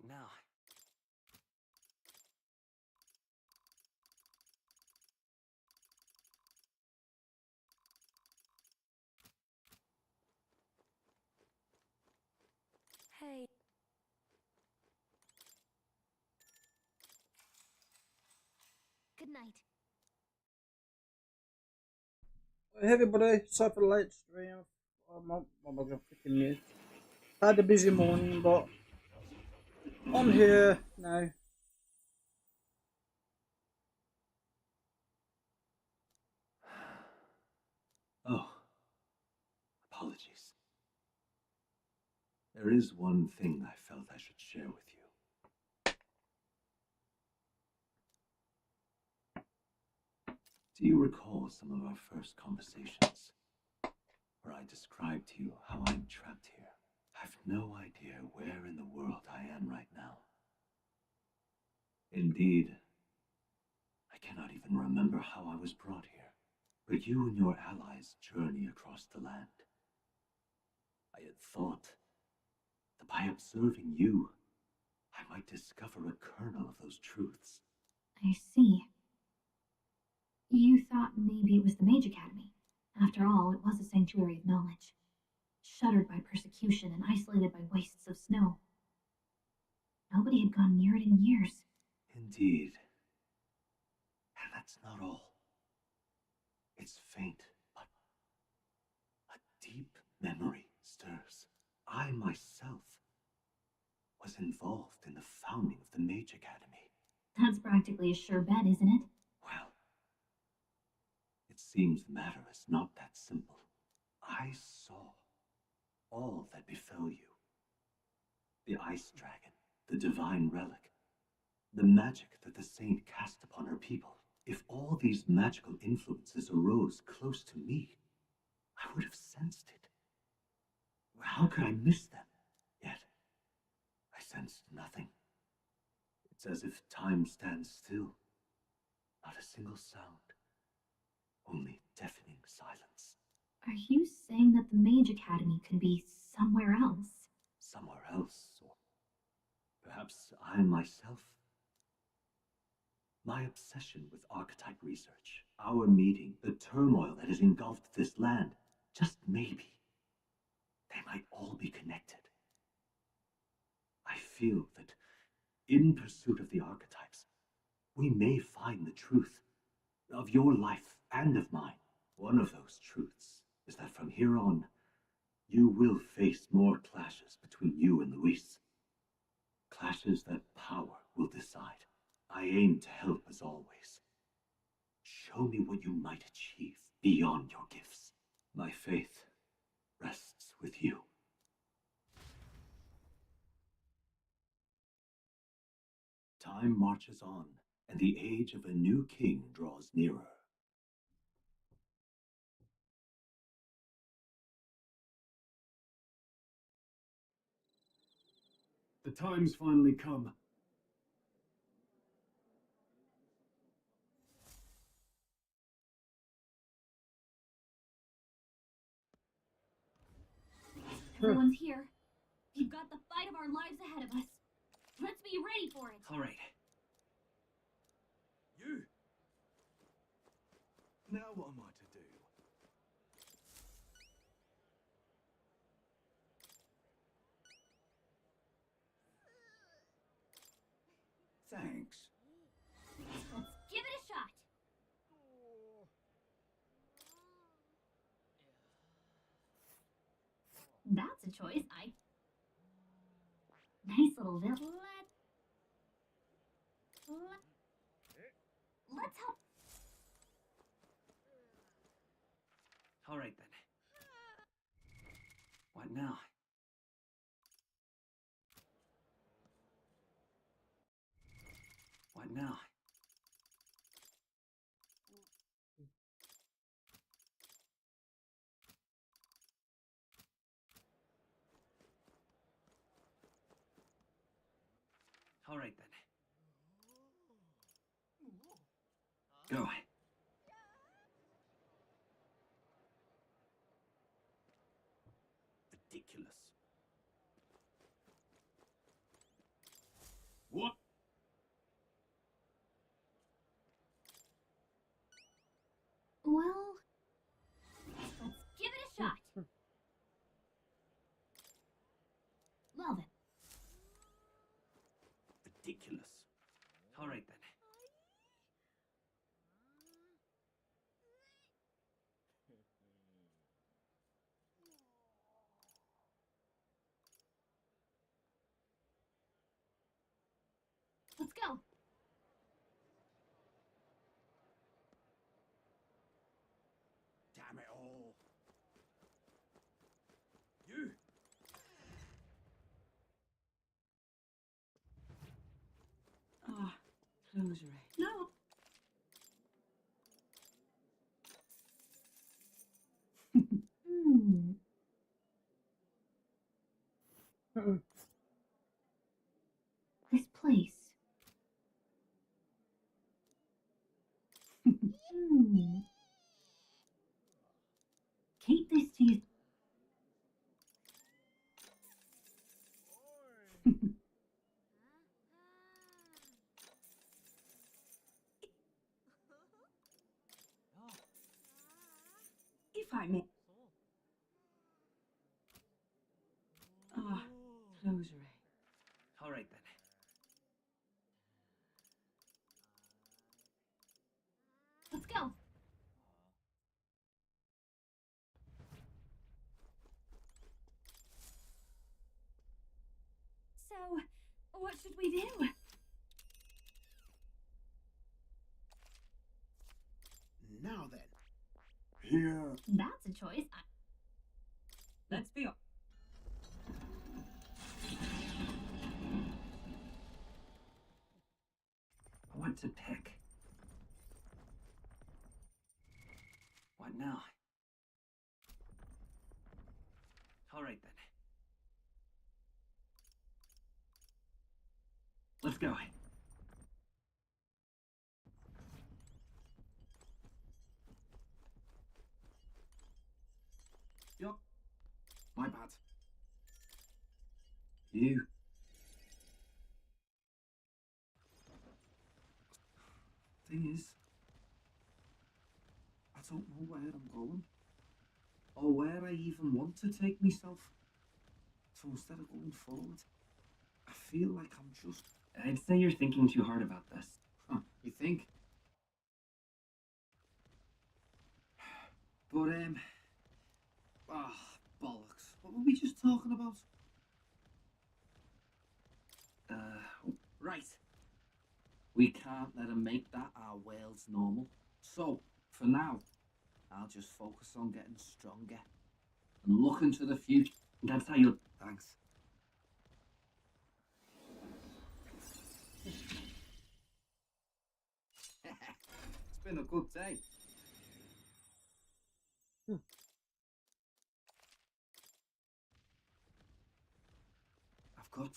now? Hey. Good night. Hey everybody, sorry for the late stream. I'm not gonna freaking mute. Had a busy morning, but I'm here now. Oh, apologies. There is one thing I felt I should share with you. Do you recall some of our first conversations, where I described to you how I'm trapped here? I've no idea where in the world I am right now. Indeed, I cannot even remember how I was brought here. But you and your allies journey across the land. I had thought that by observing you, I might discover a kernel of those truths. I see. You thought maybe it was the Mage Academy. After all, it was a sanctuary of knowledge, shuttered by persecution and isolated by wastes of snow. Nobody had gone near it in years. Indeed. And that's not all. It's faint, but a deep memory stirs. I myself was involved in the founding of the Mage Academy. That's practically a sure bet, isn't it? Well, it seems the matter is not that simple. I saw all that befell you. The ice dragon, the divine relic, the magic that the saint cast upon her people. If all these magical influences arose close to me, I would have sensed it. How could I miss them? Yet, I sensed nothing. It's as if time stands still. Not a single sound. Only deafening silence. Are you saying that the Mage Academy could be somewhere else? Somewhere else, or perhaps I myself. My obsession with archetype research, our meeting, the turmoil that has engulfed this land, just maybe, they might all be connected. I feel that in pursuit of the archetypes, we may find the truth of your life and of mine. One of those truths is that from here on, you will face more clashes between you and Luis. Clashes that power will decide. I aim to help as always. Show me what you might achieve beyond your gifts. My faith rests with you. Time marches on, and the age of a new king draws nearer. The time's finally come. Everyone's here. We've got the fight of our lives ahead of us. Let's be ready for it. All right. You! Now what am I to do? Thanks. Let's give it a shot. That's a choice. Nice little village. Let's help. All right then. What now? What now? All right then. Go. Ridiculous. What? Well, let's give it a shot. Well then. Ridiculous. All right then. Let's go. Damn it all. You! Ah, close your eyes. No. Hmm. This place. Hmm. Keep this to you. If I may. Ah, close your eyes. All right then. Let's go. So, what should we do? Now then. Here. That's a choice. Let's be honest. What to pick? What now? All right then. Let's go. Yup. My bad. You. Thing is, I don't know where I'm going. Or where I even want to take myself. So instead of going forward, I feel like I'm just... I'd say you're thinking too hard about this. Huh, you think? But, bollocks. What were we just talking about? Right. We can't let them make that our world's normal. So, for now, I'll just focus on getting stronger. And look into the future. That's how you'll... Thanks. It's been a good day. I've got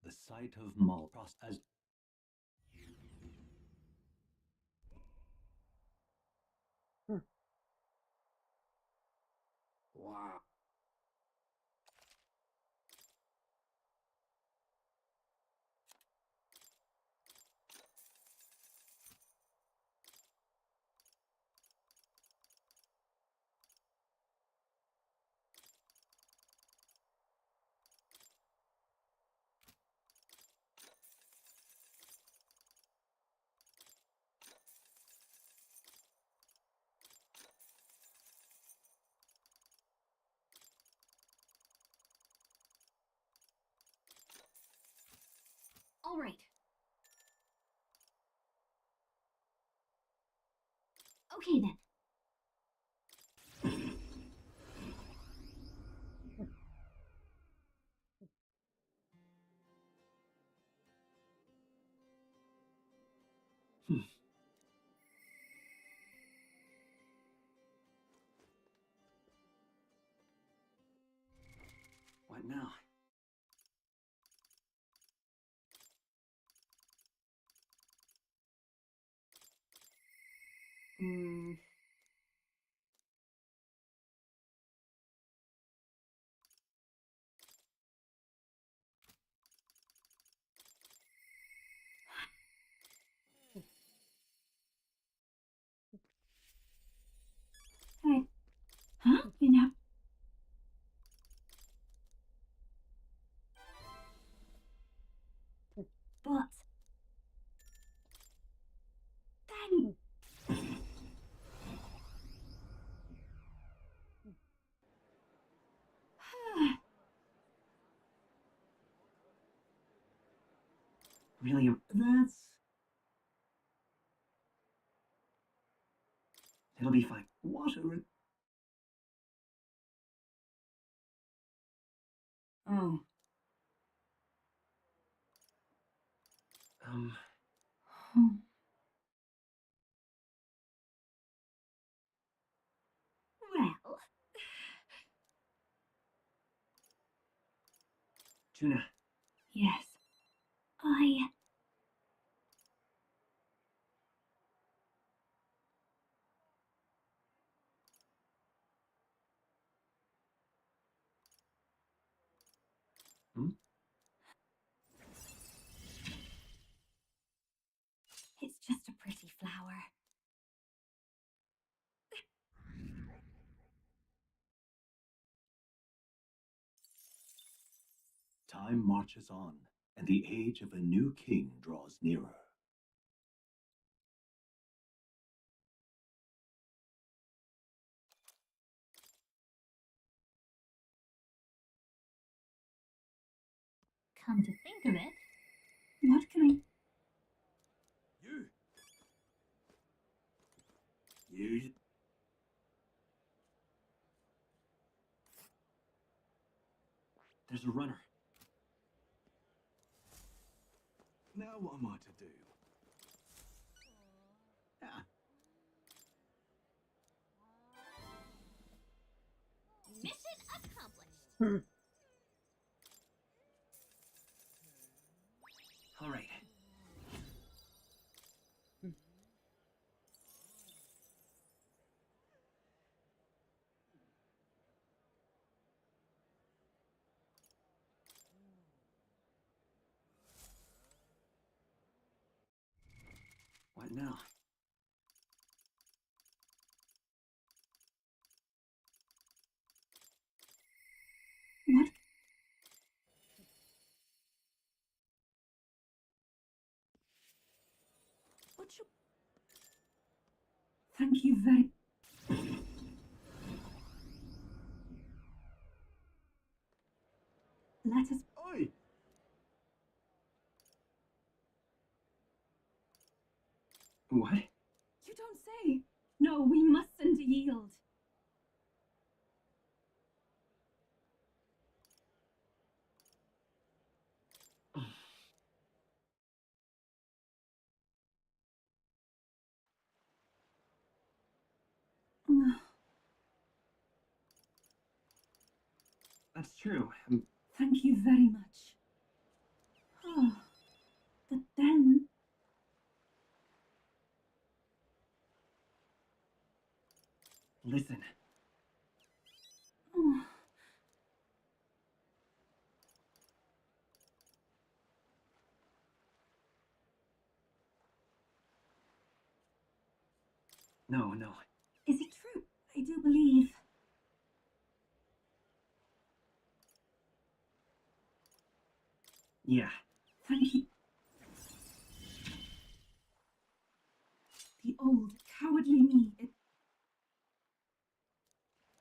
the sight of Malpros as wow. All right. Okay then. What now? Hmm. really. That's... It'll be fine. What a... Oh. Well, Juna, yes. I... Hmm? It's just a pretty flower. Time marches on, and the age of a new king draws nearer. Come to think of it, What can I... You... there's a runner. Now what am I to do? Ah, mission accomplished. All right. What now? What? What you... Thank you very... Let us... oi! What? You don't say. No, we mustn't yield. That's true. Thank you very much. Oh, but then... Listen. Oh, No, no. is it true? I do believe... Yeah. Thank you. The old, cowardly me.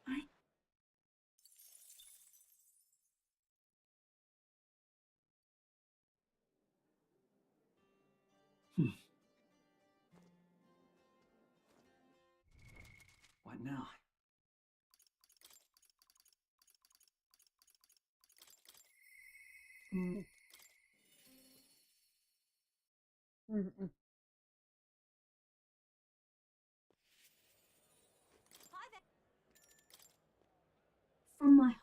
I... What now? From my...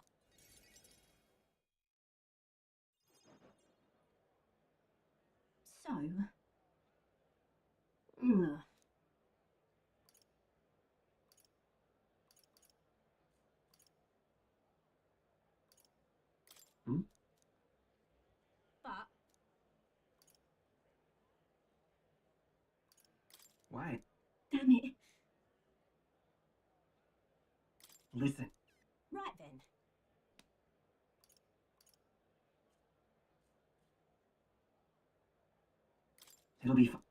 So... Ugh. Hmm? But... Why? Damn it. Listen. Right then. It'll be fine.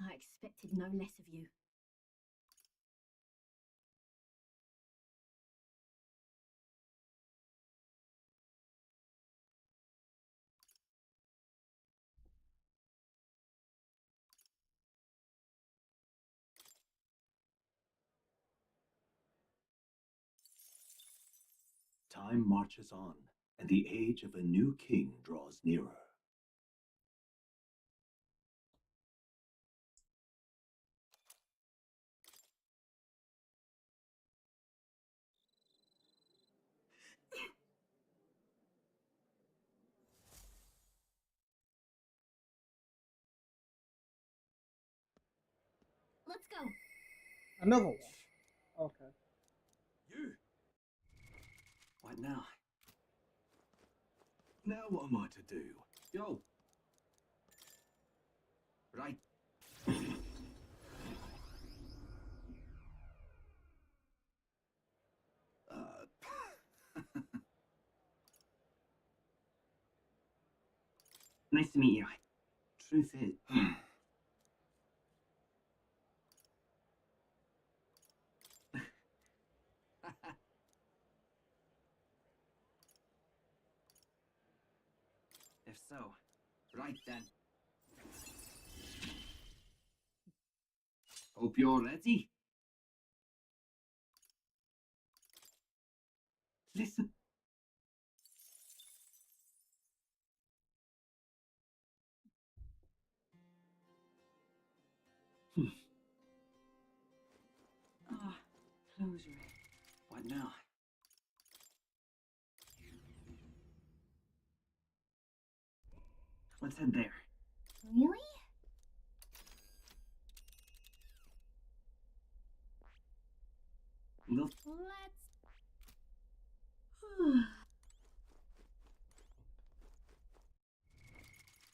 I expected no less of you. Time marches on, and the age of a new king draws nearer. Let's go. Another one. Okay. You! What now? Now what am I to do? Yo! Right. Nice to meet you. Truth is... If so, right then. Hope you're ready. Listen. Ah, closure. What now? Let's head there. Really? We'll... Let's.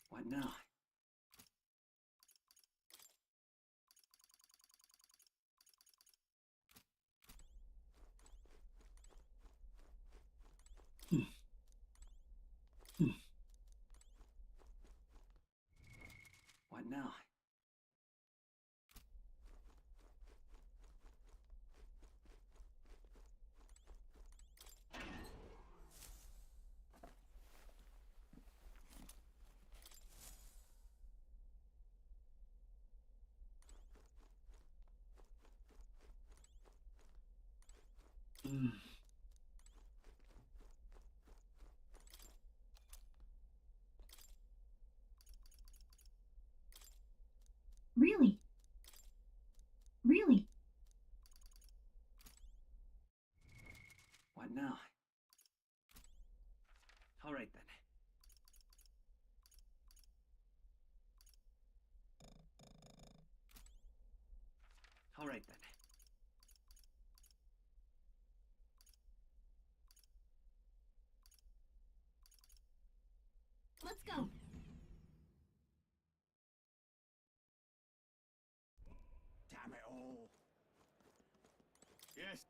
What now? What now? Really? Really? What now? All right then. All right then. Let's go. Damn it all. Yes.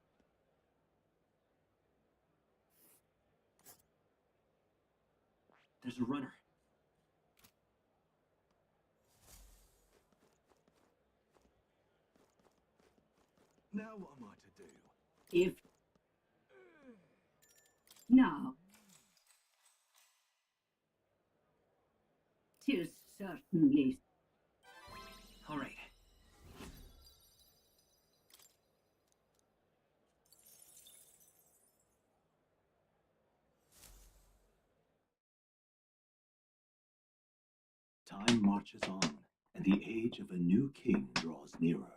There's a runner. Now what am I to do? If. Now. 'Tis certainly. All right. Time marches on, and the age of a new king draws nearer.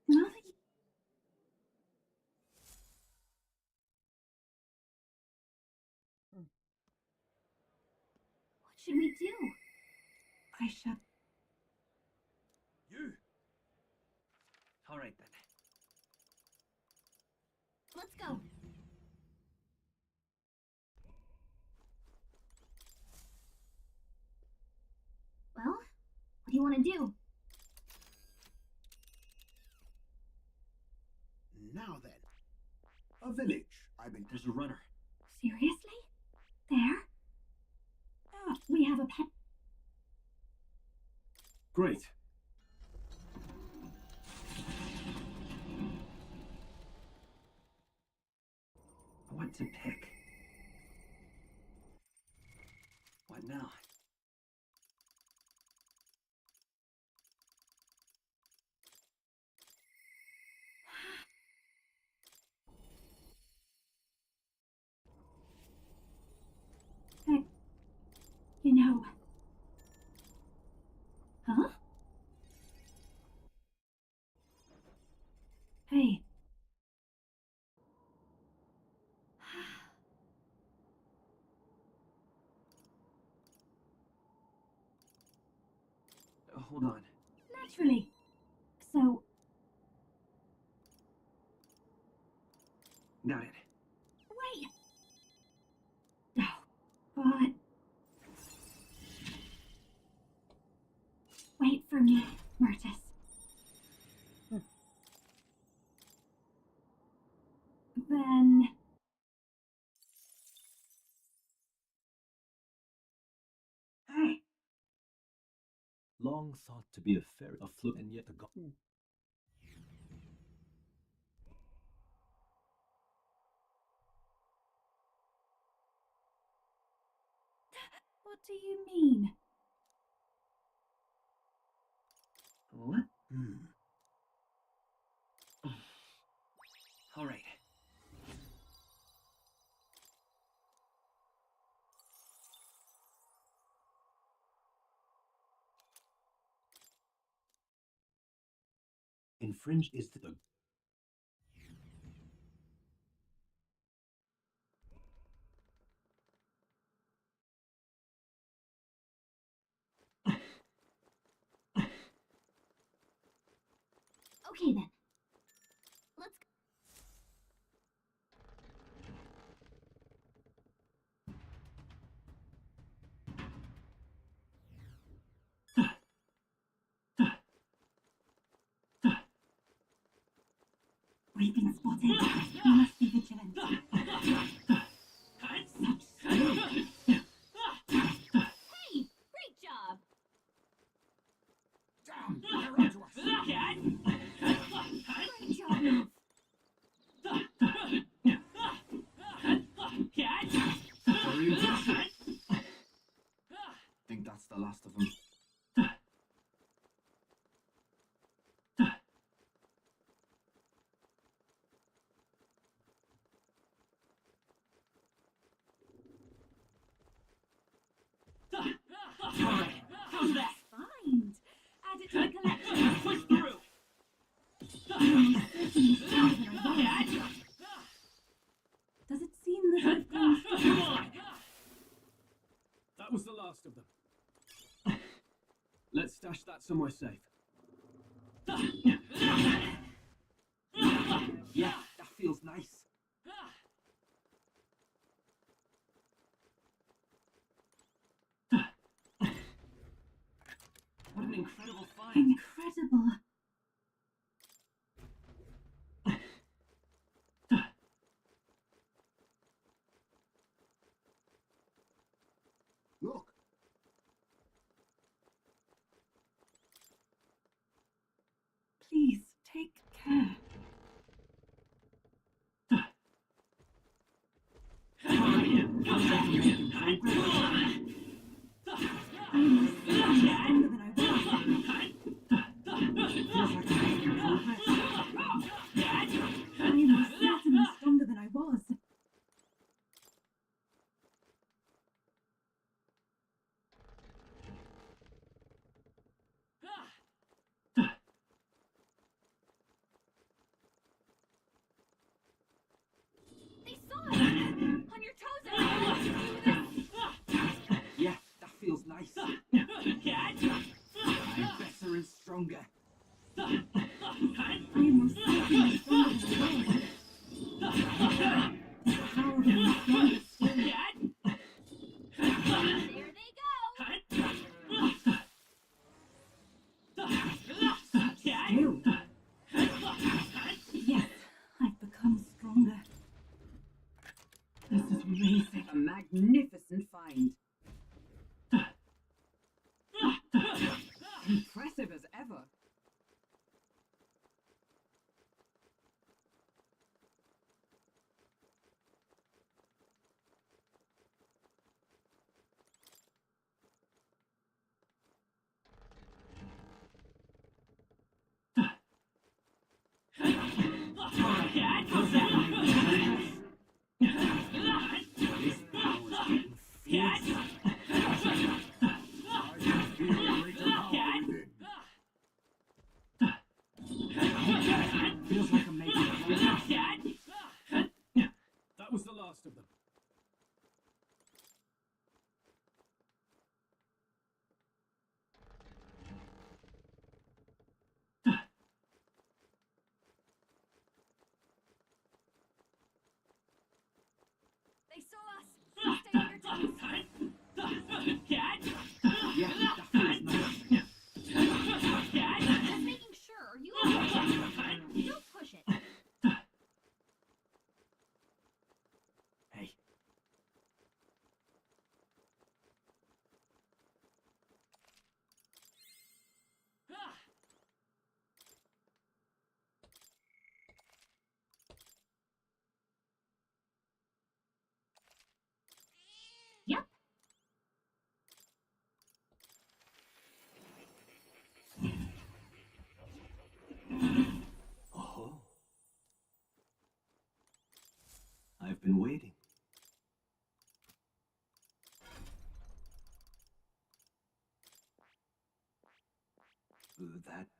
Now that you... What should we do? I shall. You! All right then. Let's go. Well, what do you want to do? Now then. A village. There's a runner. Seriously? There? We have a pet. Great. What to pick? know. Huh? Hey. Hold on. Naturally. So, Got it. wait. Oh, but... Wait for me, Myrtis. Then... Hey. Long thought to be a fairy, a fluke, and yet a god. What do you mean? What? Hmm. All right. Infringe is the Okay then. Let's go. We've been spotted. We must be vigilant. Hey! Great job! Damn, they're onto us. Great job, love. Very impressive. Think that's the last of them. How's that? Find. Add it to the collection. Push through. Does it seem that I've gone Come on. That was the last of them. Let's stash that somewhere safe. Yeah, that feels nice. What an incredible find. incredible? Look, Please take care. I am stronger than I was. feels like we're making progress. I am certainly stronger than I was. They saw us! On your toes, everyone! Yeah, that feels nice. I'm better and stronger. I am most certainly stronger than I was. The power of my stronger still. There they go! Still. Yes, I've become stronger. This is amazing. A magnificent find. Impressive as ever.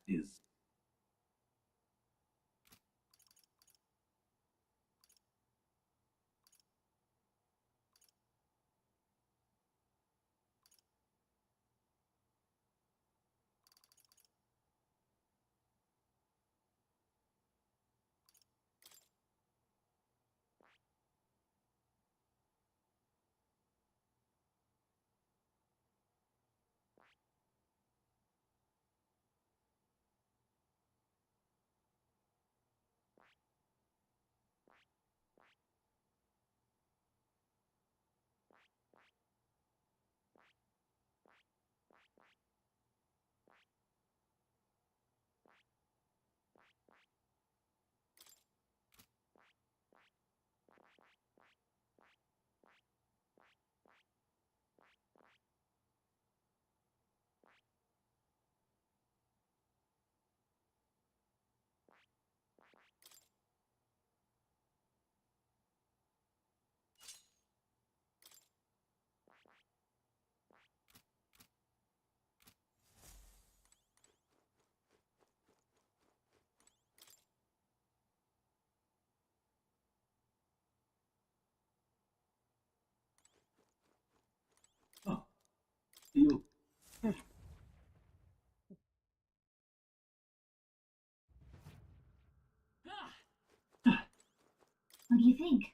is... Oh, you... What do you think?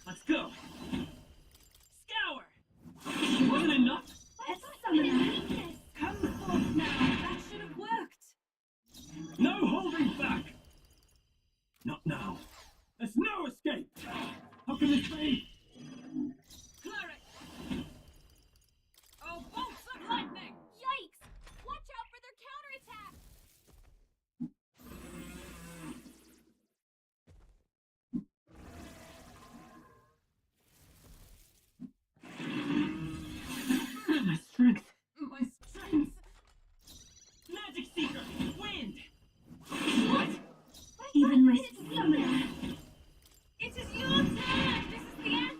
Let's go. Scour. It wasn't enough. Let's summon her. Come forth now. That should have worked. No holding back. Not now. There's no escape! How can this be? Cleric! Oh, bolts of lightning! Yikes! Watch out for their counterattack! My strength. My strength! Magic Seeker. Wind. What? Even my summoner. It is your turn! This is the end!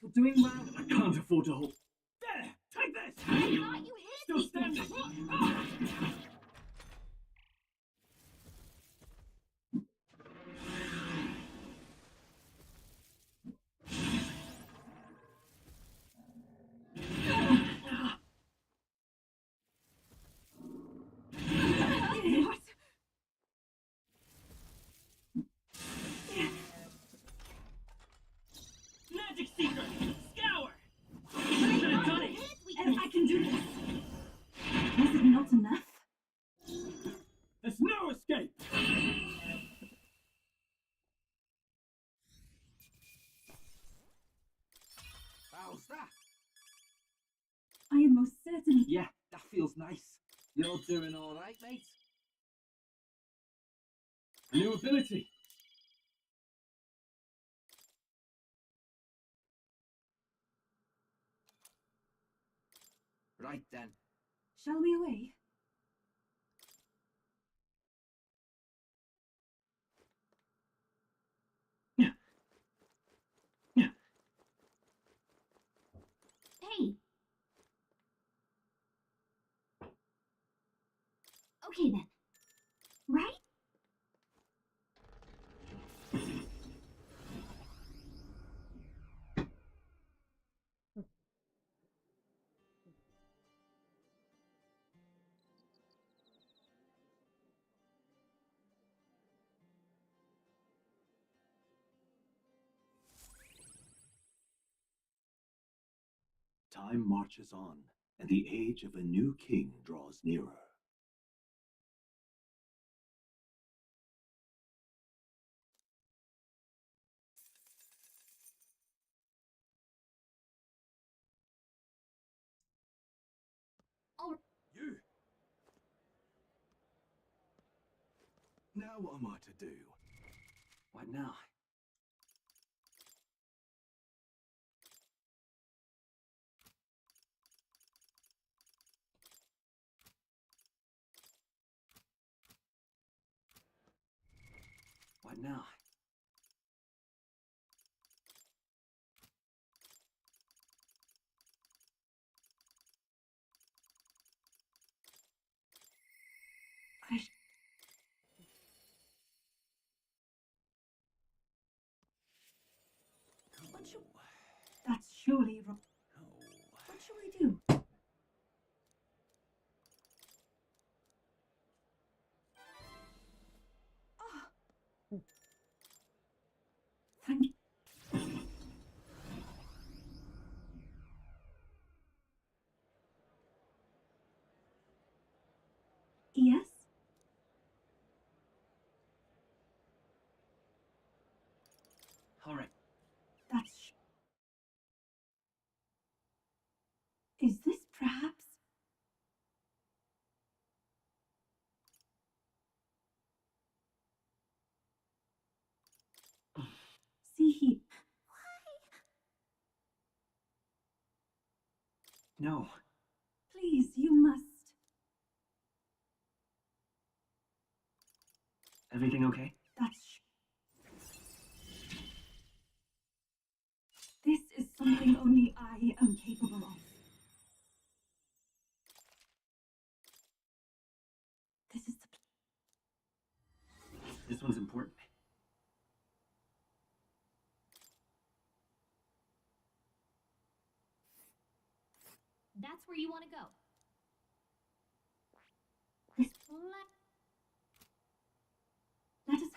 You're doing well. I can't afford to hold. There! Take this! I thought you hit Still me! standing! Ah! What? Magic Seeker. Scour. I Should have thought done you it. hit me! And I can do this. Was it not enough? There's no escape! How's that? I am most certainly. Yeah, that feels nice. You're doing all right, mate. A new ability! Right then. Shall we away? Hey. Okay then. Right? Time marches on, and the age of a new king draws nearer. Oh. You! Now what am I to do? What now? What now? What should... That's surely wrong. What shall we do? Ah. Thank you. Yes? All right. That's... Is this perhaps... See he... No. Please, you must... Everything okay? That's... This is something only I am capable of. This is the... This one's important. That's where you want to go. This... Let us...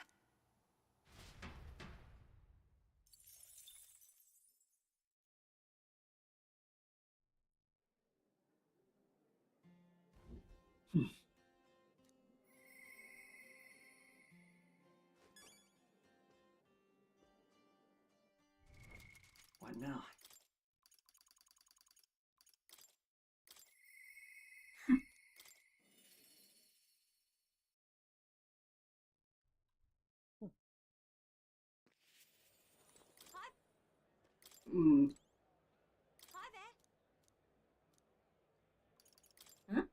What now? Mm. Hi there. Huh?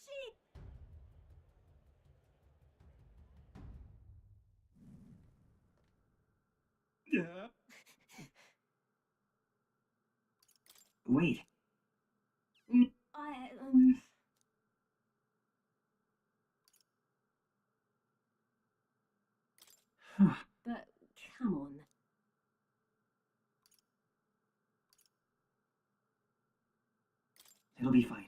Sheep! Yeah. Wait. I, But, come on. It'll be fine.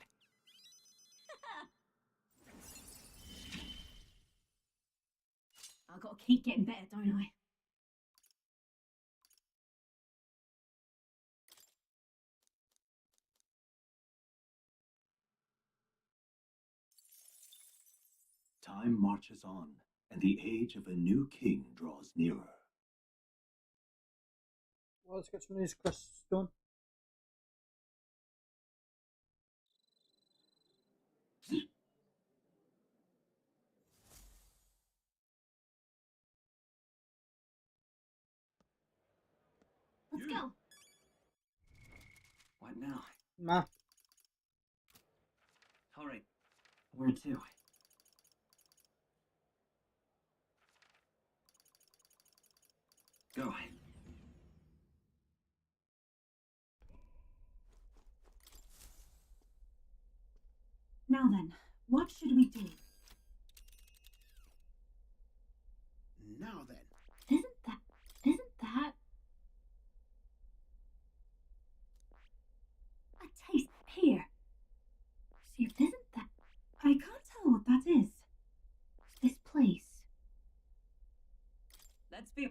I've got to keep getting better, don't I? Time marches on, and the age of a new king draws nearer. Well, let's get some of these quests done. Let's go. What now? Nah. All right. Where to? Go. Now then, what should we do? Now then. Isn't that A taste here. See, isn't that... I can't tell what that is. this place? Let's be...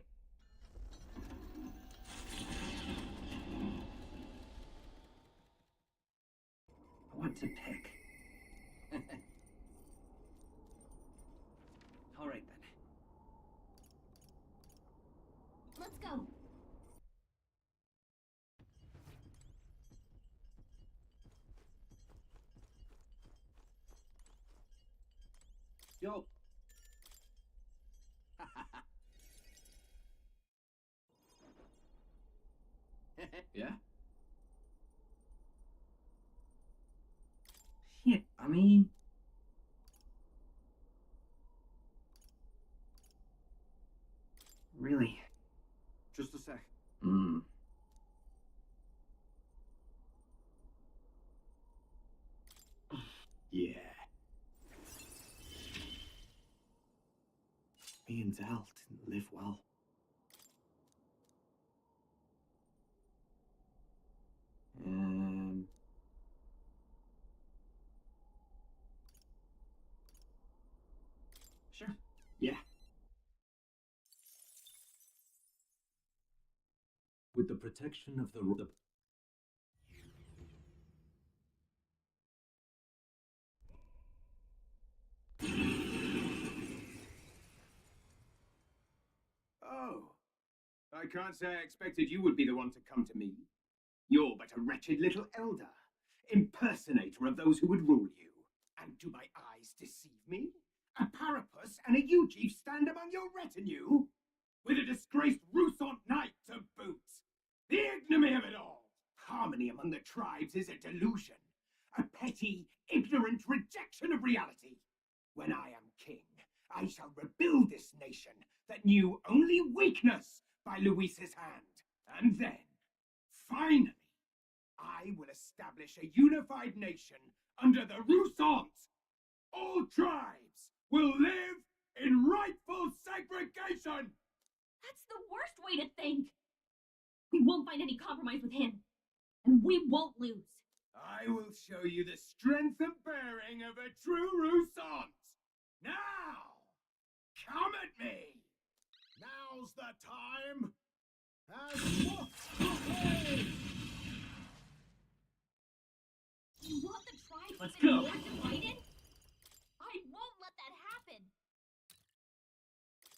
What to pick? All right then. Let's go. Yo. Yeah? Yeah. I mean... Really? Just a sec. Hmm. Yeah. Me and Dal didn't live well. Sure. Yeah. With the protection of the Oh. I can't say I expected you would be the one to come to me. You're but a wretched little elder, impersonator of those who would rule you. And do my eyes deceive me? A Parapus and a Eugeve stand among your retinue? With a disgraced Rusant knight to boot! The ignominy of it all! Harmony among the tribes is a delusion, a petty, ignorant rejection of reality. When I am king, I shall rebuild this nation that knew only weakness by Luis's hand. And then, finally, I will establish a unified nation under the Rusant. All tribes will live in rightful segregation. That's the worst way to think. We won't find any compromise with him, and we won't lose. I will show you the strength and bearing of a true Rusant. Now, come at me. Now's the time. As what's the way? You want the tribes Let's even go. more divided? I won't let that happen.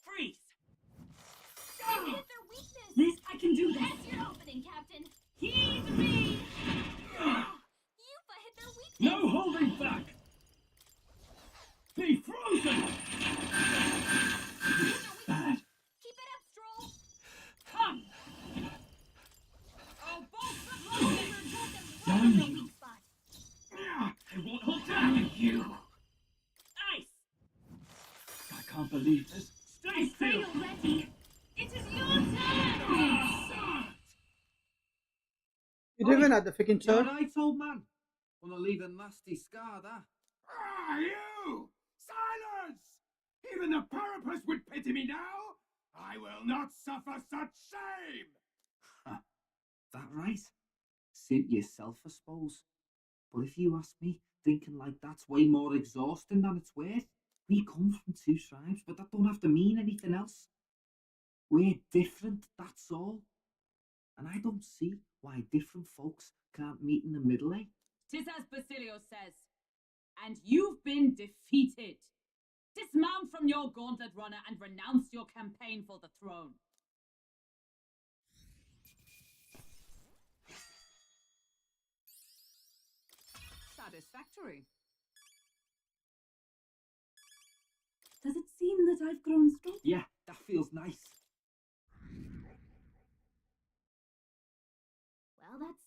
Freeze! They hit their weakness. This, I can do this! That's your opening, Captain. He's me! Yupa hit their weakness. No holding back. Be frozen. Bad. Keep it up, Stroll. Come. Oh, bolts of lightning will put them right in their weak spot. I won't hold down. You! Ice. I can't believe this. Stay still. Already. It is your turn. You doing at the freaking You're turn? right, old man. Gonna leave a nasty scar there. Ah, you! Silence! Even the Parapus would pity me now. I will not suffer such shame. that right? Suit yourself, I suppose. But if you ask me, thinking like that's way more exhausting than it's worth. We come from two tribes, but that don't have to mean anything else. We're different, that's all. And I don't see why different folks can't meet in the middle, eh? 'Tis as Basilio says, and you've been defeated. Dismount from your gauntlet runner and renounce your campaign for the throne. Satisfactory. Does it seem that I've grown strong? Yeah, that feels nice. Well, that's...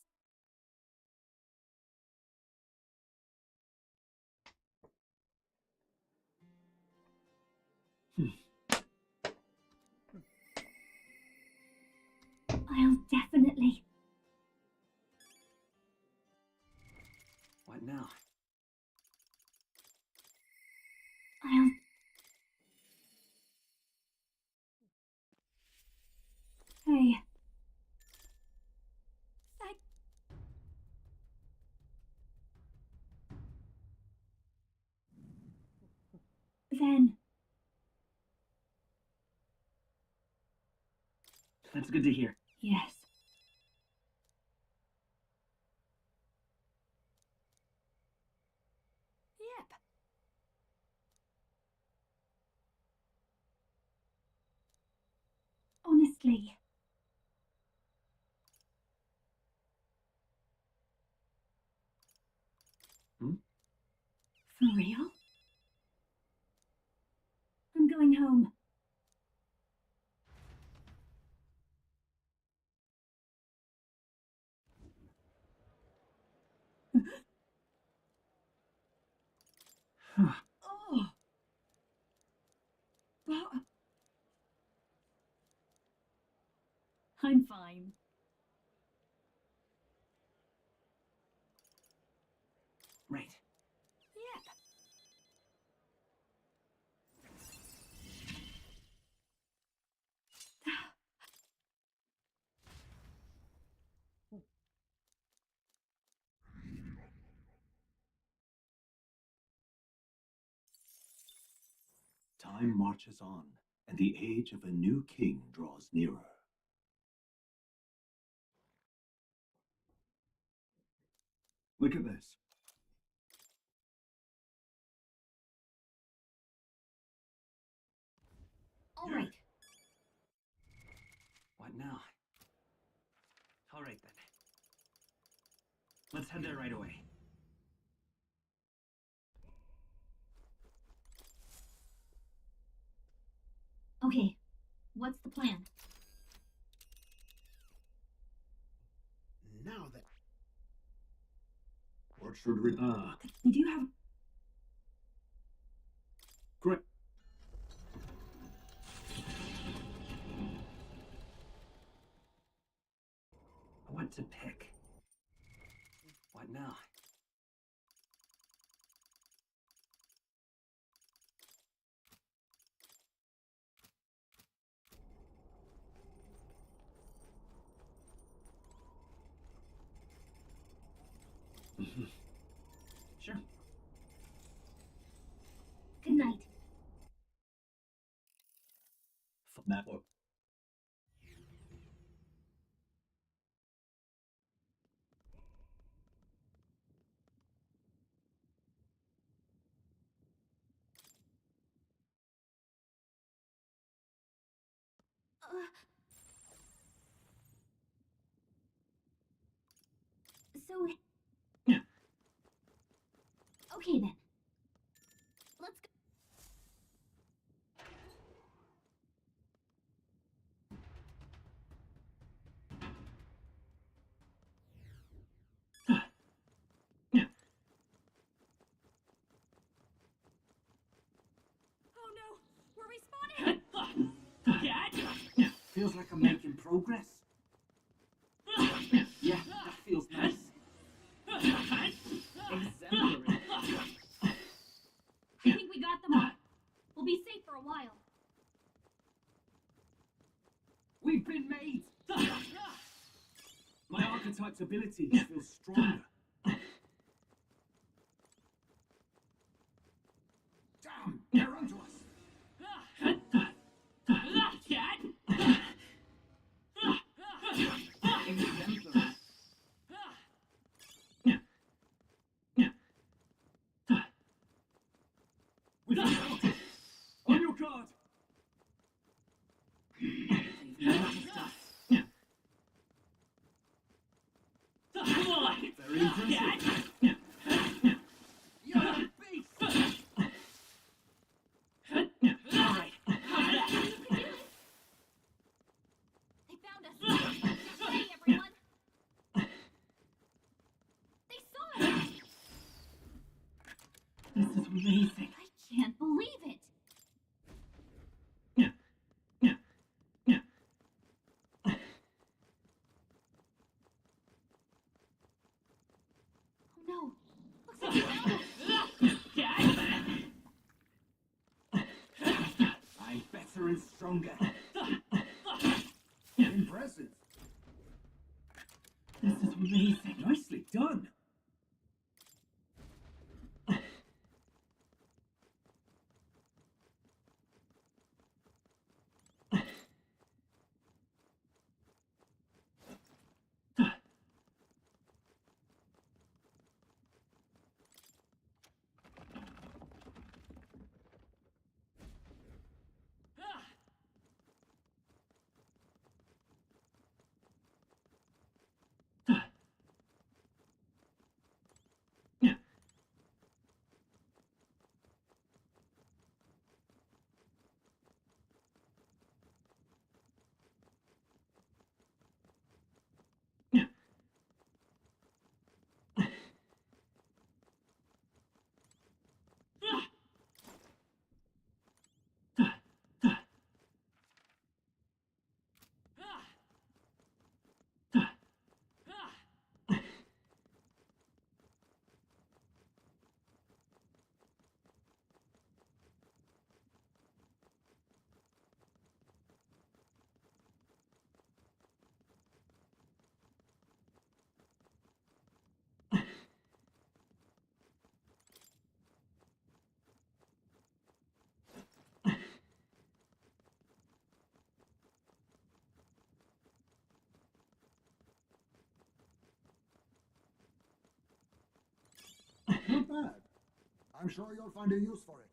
I'll definitely... What now? I'll... Hey. Then... That's good to hear. Yes. Yep. Honestly. Hmm? For real? I'm going home. Oh. But I'm fine. Right. Yep. Time marches on, and the age of a new king draws nearer. Look at this. All right. What now? All right then. Let's head there right away. Okay. What's the plan? Now then. What should we do? We do have. Great. What to pick? What now? Sure. Good night. Map up. So. Okay then. Let's go. Oh no! We're respawning! Feels like I'm making progress. Yeah, that feels nice. Exemplary. I think we got them all. We'll be safe for a while. We've been made! My archetype's ability feels stronger. Damn, they're onto us! Exemplary. We've got it! On your guard! They've noticed us. Very impressive. You're a beast! Alright. They found us. Get ready, everyone. They saw us. This is amazing. I can't believe it. Oh no. Looks like they found us. I'm better and stronger. Impressive. This is amazing. Nicely done. bad. I'm sure you'll find a use for it.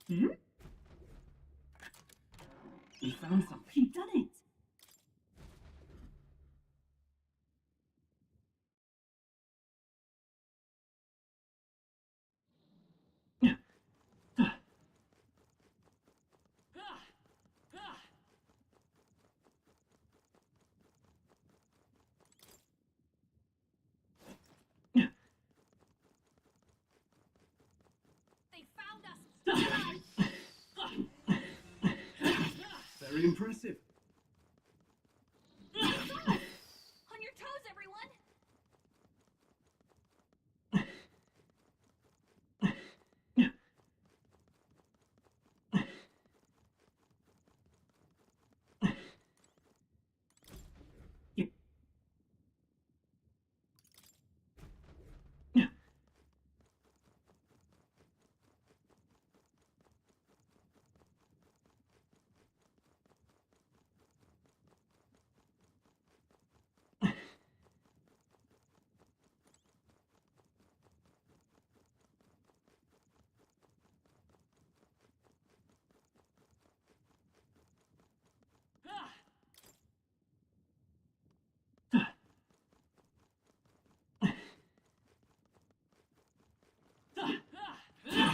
Hmm? We found something. You've done it. They found us! Very impressive. On your toes, everyone!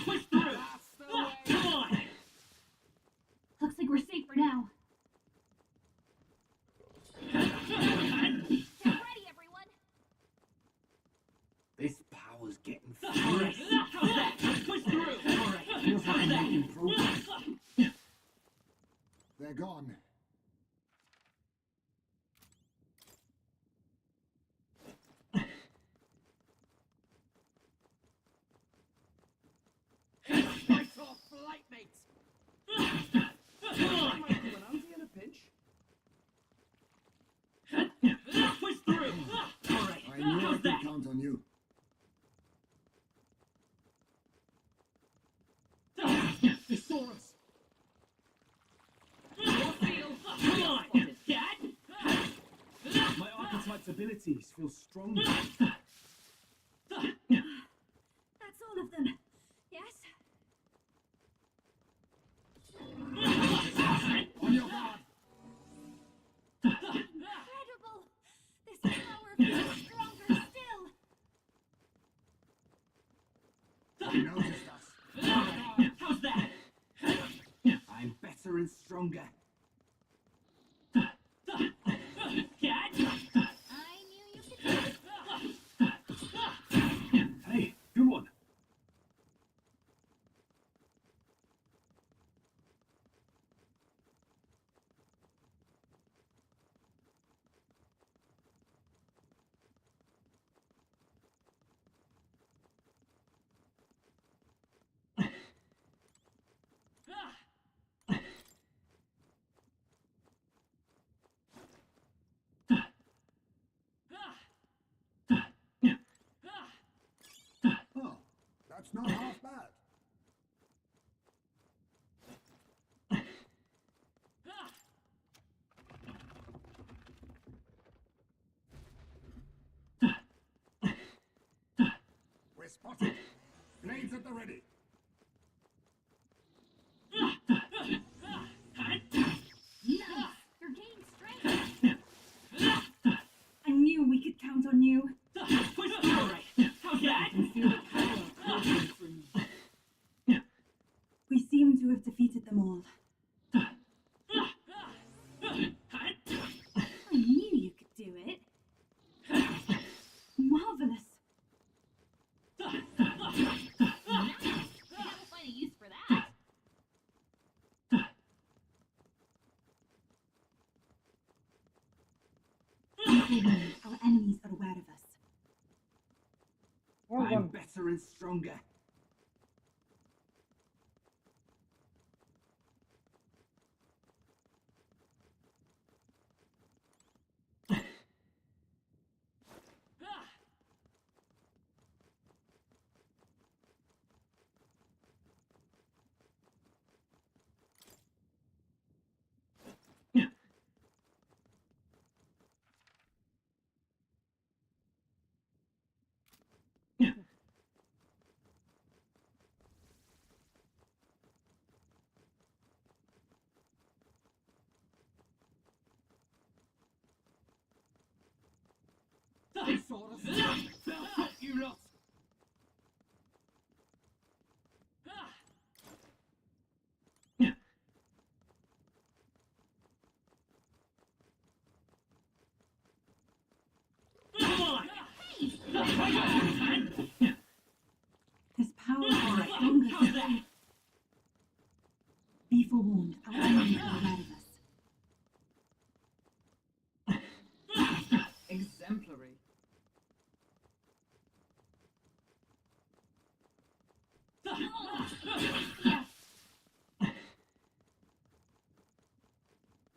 Push through. Come on. Looks like we're safe for now. Get ready, everyone! This power's getting All right. How's that? Push through. All right. Feels like I'm making progress. They're gone. Right off, flight mates! Come on. Might do an auntie in a pinch. Push through. All right. I knew I How's could that? count on you. They saw us. Come on, Dad. My archetype's abilities feel stronger. That's all of them. Yes? On your guard! Incredible! This power feels stronger still! He noticed us. How's that? I'm better and stronger. Dad. I knew you could do it! Hey, good one. Oh, that's not half bad. We're spotted. Blades at the ready. Nice! You're gaining strength! I knew we could count on you. Push through. All right. How's that? Feel the power coursing through me. We seem to have defeated them all. I knew you could do it! Marvelous. Nice! wound, our enemies are aware of us. Hold I'm on. better and stronger. You lot! Come on! This power is stronger than us. Be forewarned, our enemies are aware of us. Exemplary.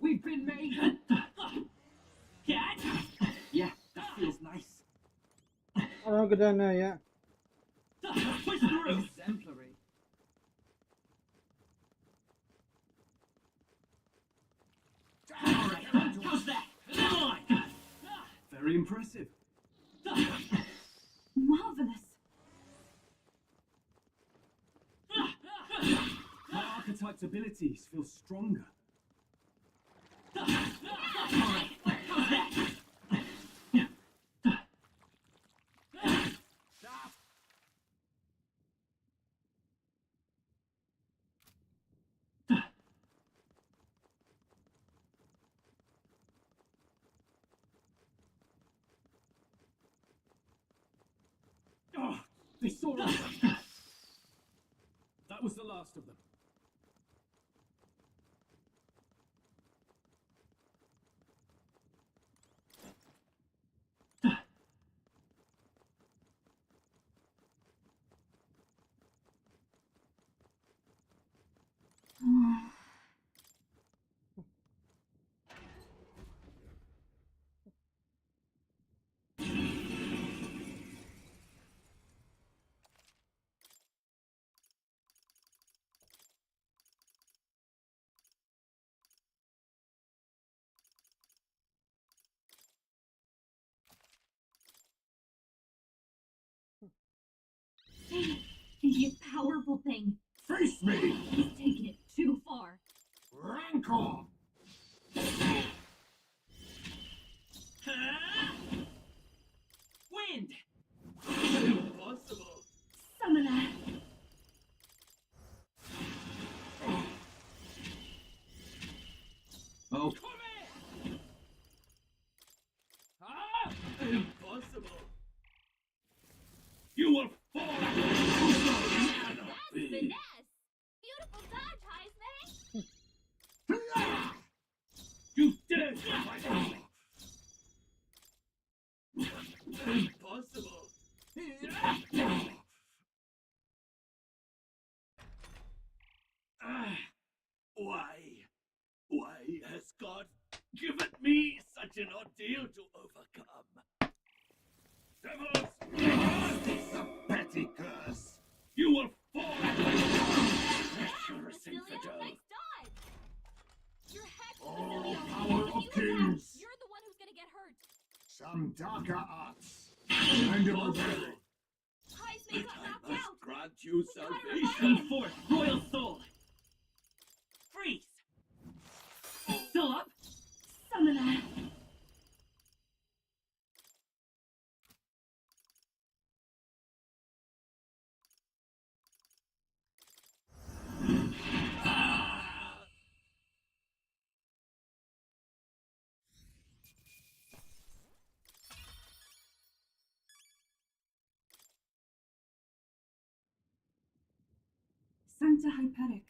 We've been made. Get! Yeah, that feels nice. I don't go down there yet. Push through! Exemplary. Alright, how's that? Come on! Very impressive. Marvelous. My archetype's abilities feel stronger. Oh, they saw us! That was the last of them. You powerful thing. Face me! He's taken it too far. Rancor! Wind! Impossible! Summoner. Oh, come here! Ah! Impossible! You will fall! That's finesse. Beautiful dodge, Heisman. You did! Impossible! Ah, why has God given me such an ordeal to overcome? Devils! It's a petty curse! You will fall! Nice dodge. Your hex, Oh, Basilio. power If of you attack, kings! you're the one who's gonna get hurt. Some darker arts. Kind of obey. Heisman got knocked I must out. grant you gotta salvation! revive Come forth, royal soul! Freeze! Still up? Summoner. Sancta Hyperic.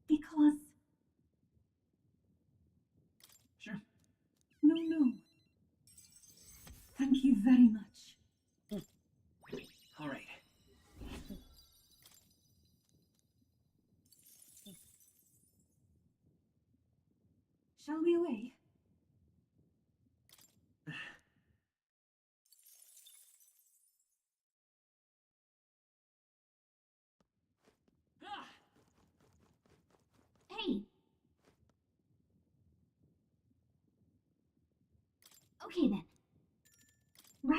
Because Sure. Thank you very much. All right. Shall we away? Hey! Okay then. Right?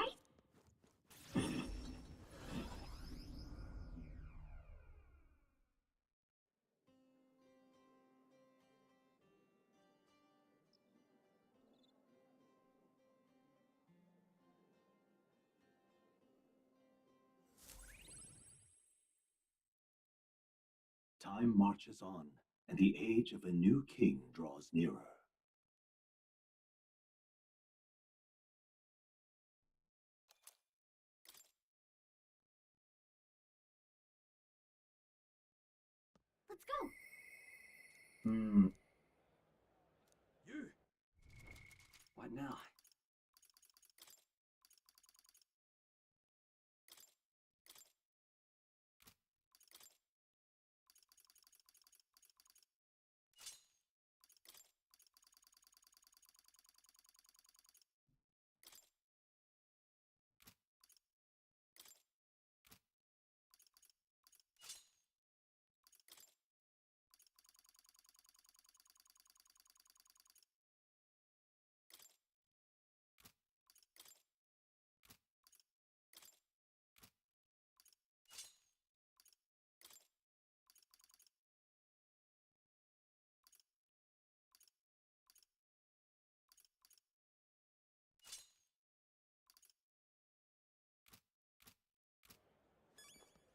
Time marches on, and the age of a new king draws nearer. Let's go! You. What now?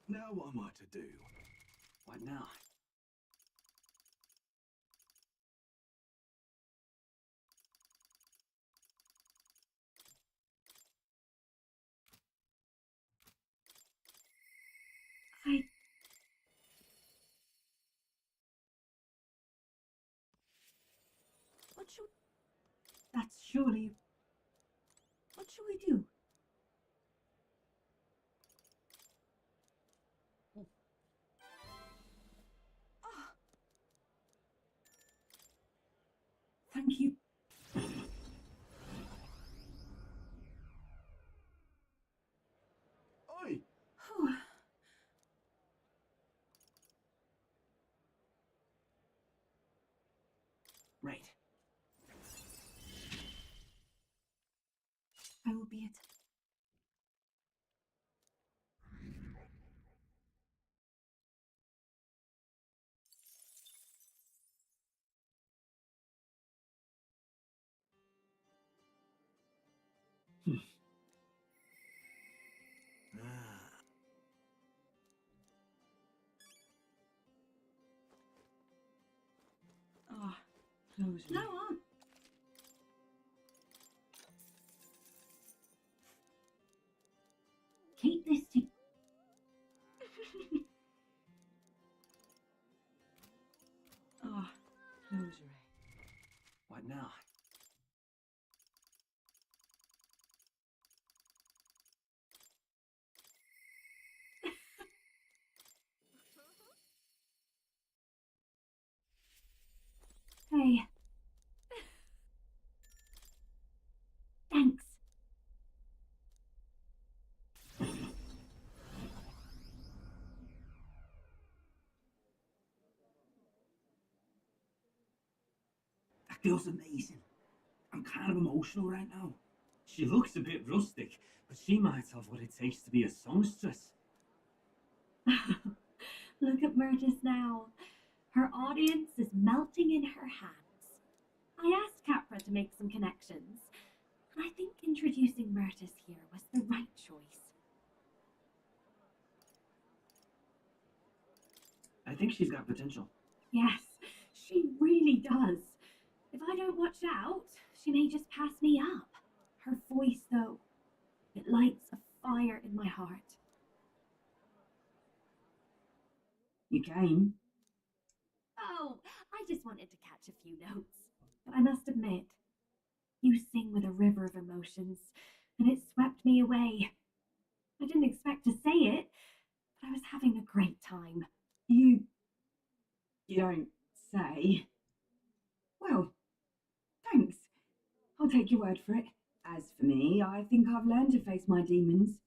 Now what am I to do? What now? What should... That's surely... What shall we do? Ah. Thank you. Oi! Oh, Right. I will be it. Ah, close Go me. on. Keep this to... Ah, close your eyes. What now? Hey. Thanks. That girl's amazing. I'm kind of emotional right now. She looks a bit rustic, but she might have what it takes to be a songstress. Look at Myrtis now. Her audience is melting in her hands. I asked Capra to make some connections, and I think introducing Myrtis here was the right choice. I think she's got potential. Yes, she really does. If I don't watch out, she may just pass me up. Her voice, though, it lights a fire in my heart. You came? Oh, I just wanted to catch a few notes. But I must admit, you sing with a river of emotions. and it swept me away. I didn't expect to say it, but I was having a great time. You don't say. Well, thanks. I'll take your word for it. As for me, I think I've learned to face my demons.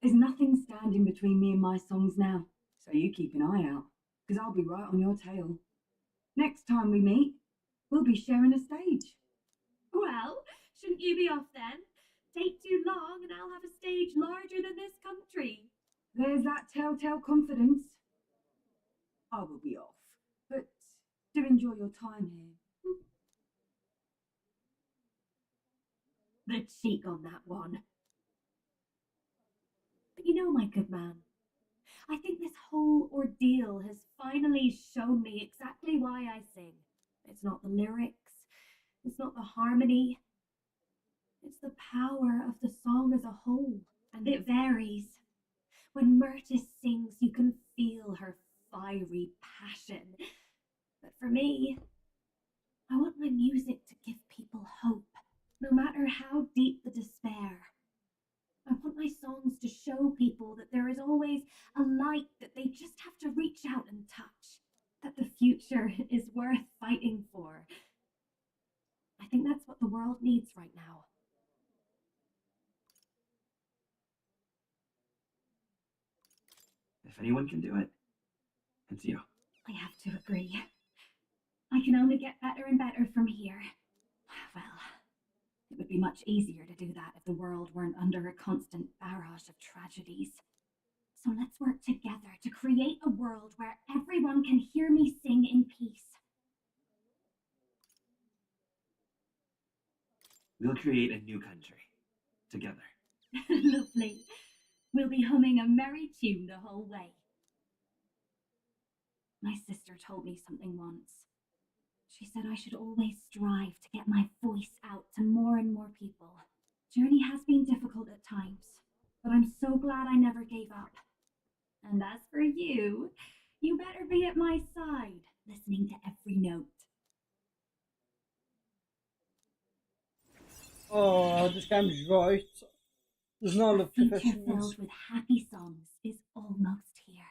There's nothing standing between me and my songs now, so you keep an eye out, because I'll be right on your tail. Next time we meet, we'll be sharing a stage. Well, shouldn't you be off then? Take too long and I'll have a stage larger than this country. There's that telltale confidence. I will be off, but do enjoy your time here. The cheek on that one. But you know, my good man, I think this whole ordeal has finally shown me exactly why I sing. It's not the lyrics, it's not the harmony, it's the power of the song as a whole, and it varies. When Myrtis sings, you can feel her fiery passion. But for me, I want my music to give people hope, no matter how deep the despair. I want my songs to show people that there is always a light that they just have to reach out and touch, that the future is worth fighting for. I think that's what the world needs right now. If anyone can do it, it's you. I have to agree. I can only get better and better from here. Well, it would be much easier to do that if the world weren't under a constant barrage of tragedies. So let's work together to create a world where everyone can hear me sing in peace. We'll create a new country. Together. Lovely. We'll be humming a merry tune the whole way. My sister told me something once. She said I should always strive to get my voice out to more and more people. Journey has been difficult at times, but I'm so glad I never gave up. And as for you, you better be at my side, listening to every note. Oh, this game's right. There's no A love future professionals. filled with happy songs is almost here.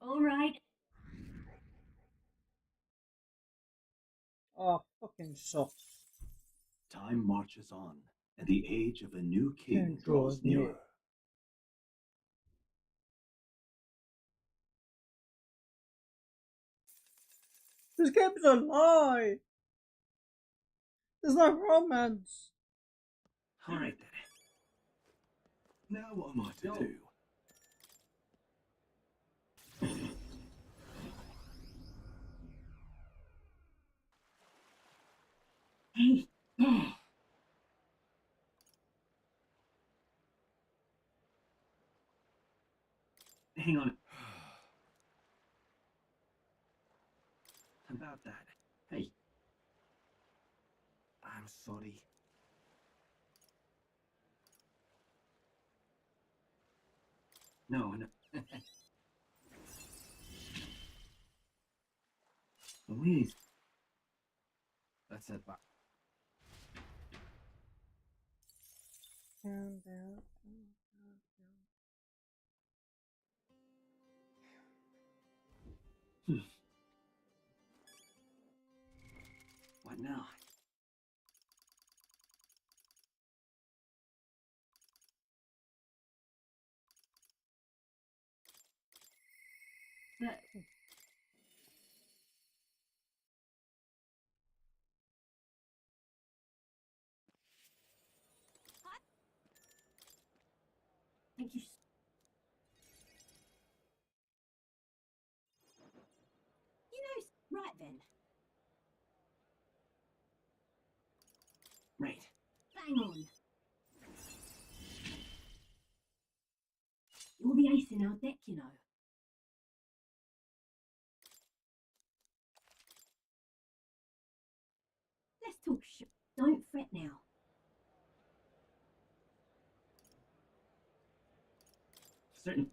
All right. Oh, fucking sucks. Time marches on, and the age of a new king King draws draws near. nearer. This game's a lie. There's no romance. Alright then. Now what am I to do? Hey, Hang on. About that. Hey. I'm sorry. No. Louise. That's it. What now? but thank you. Right then. Right. Bang on. You're the ace in our deck, you know. Don't fret now. Certain.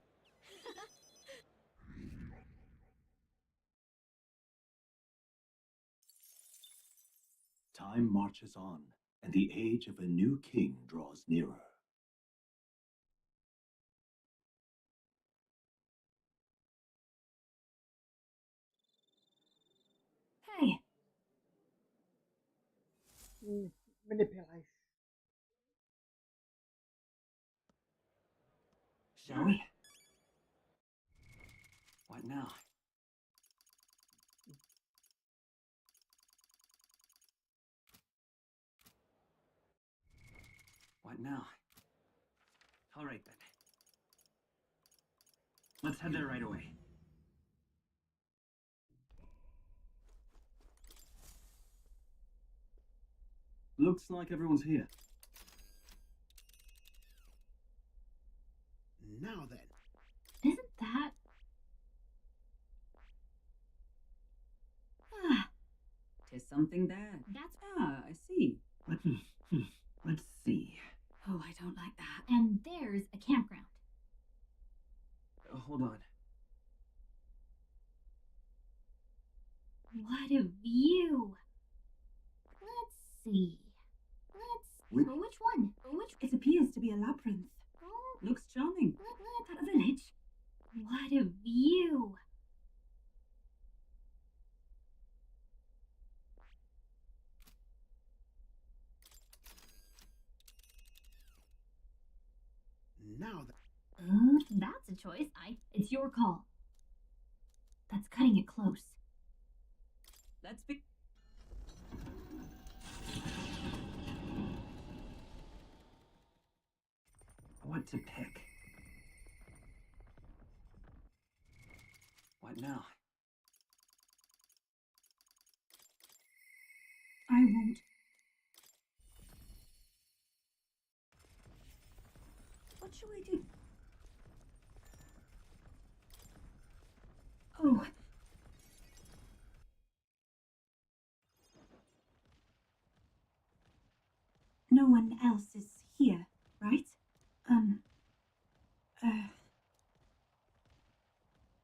Time marches on, and the age of a new king draws nearer. Hey, Manipulation. Shall we? What now? What now? All right then. Let's head there right away. Looks like everyone's here. Now then. isn't that... Ah, Tis something there. that's... I see. Let's see. Oh, I don't like that. And there's a campground. Hold on. What a view! Let's see. Which- Which one? It appears to be a labyrinth. Oh, Looks charming. that village. What a view! Now then. That's a choice. It's your call. That's cutting it close. Let's be. What to pick? What now? I won't. What shall we do? Oh. No one else is here, right?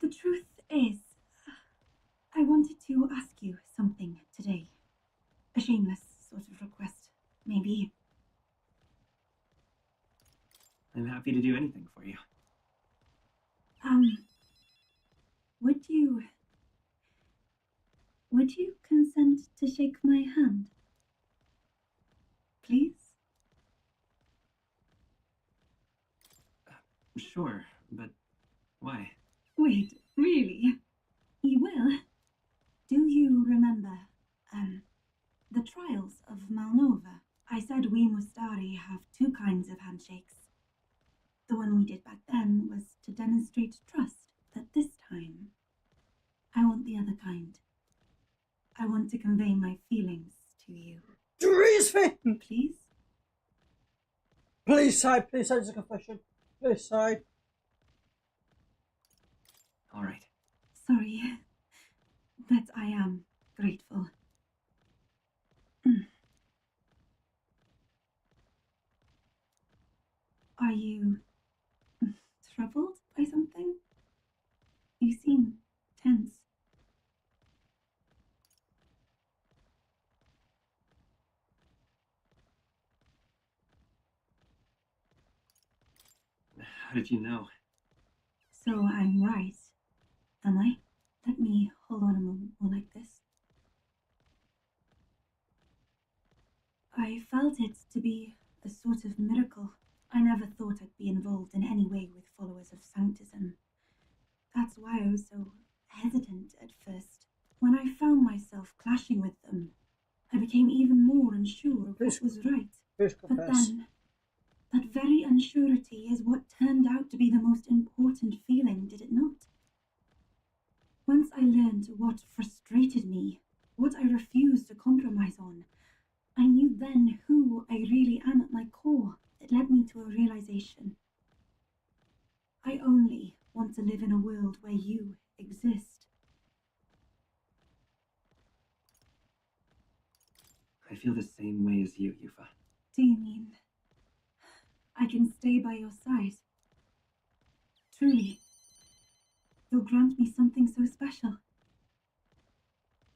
The truth is, I wanted to ask you something today. A shameless sort of request, maybe. I'm happy to do anything for you. Would you consent to shake my hand? Please? Sure, but why? Wait, really? You will? Do you remember, the trials of Malnova? I said we Mustari have two kinds of handshakes. The one we did back then was to demonstrate trust, but this time, I want the other kind. I want to convey my feelings to you. Trees thing! Please? Please side, it's a confession. Please side. All right. Sorry, but I am grateful. Are you troubled by something? You seem tense. How did you know? So I'm right, am I? Let me hold on a moment more like this. I felt it to be a sort of miracle. I never thought I'd be involved in any way with followers of Sanctism. That's why I was so hesitant at first. When I found myself clashing with them, I became even more unsure of what was right. Please But confess. then, that very unsurety is what turned out to be the most important feeling, did it not? Once I learned what frustrated me, what I refused to compromise on, I knew then who I really am at my core. It led me to a realization. I only want to live in a world where you exist. I feel the same way as I can stay by your side. Truly, you'll grant me something so special.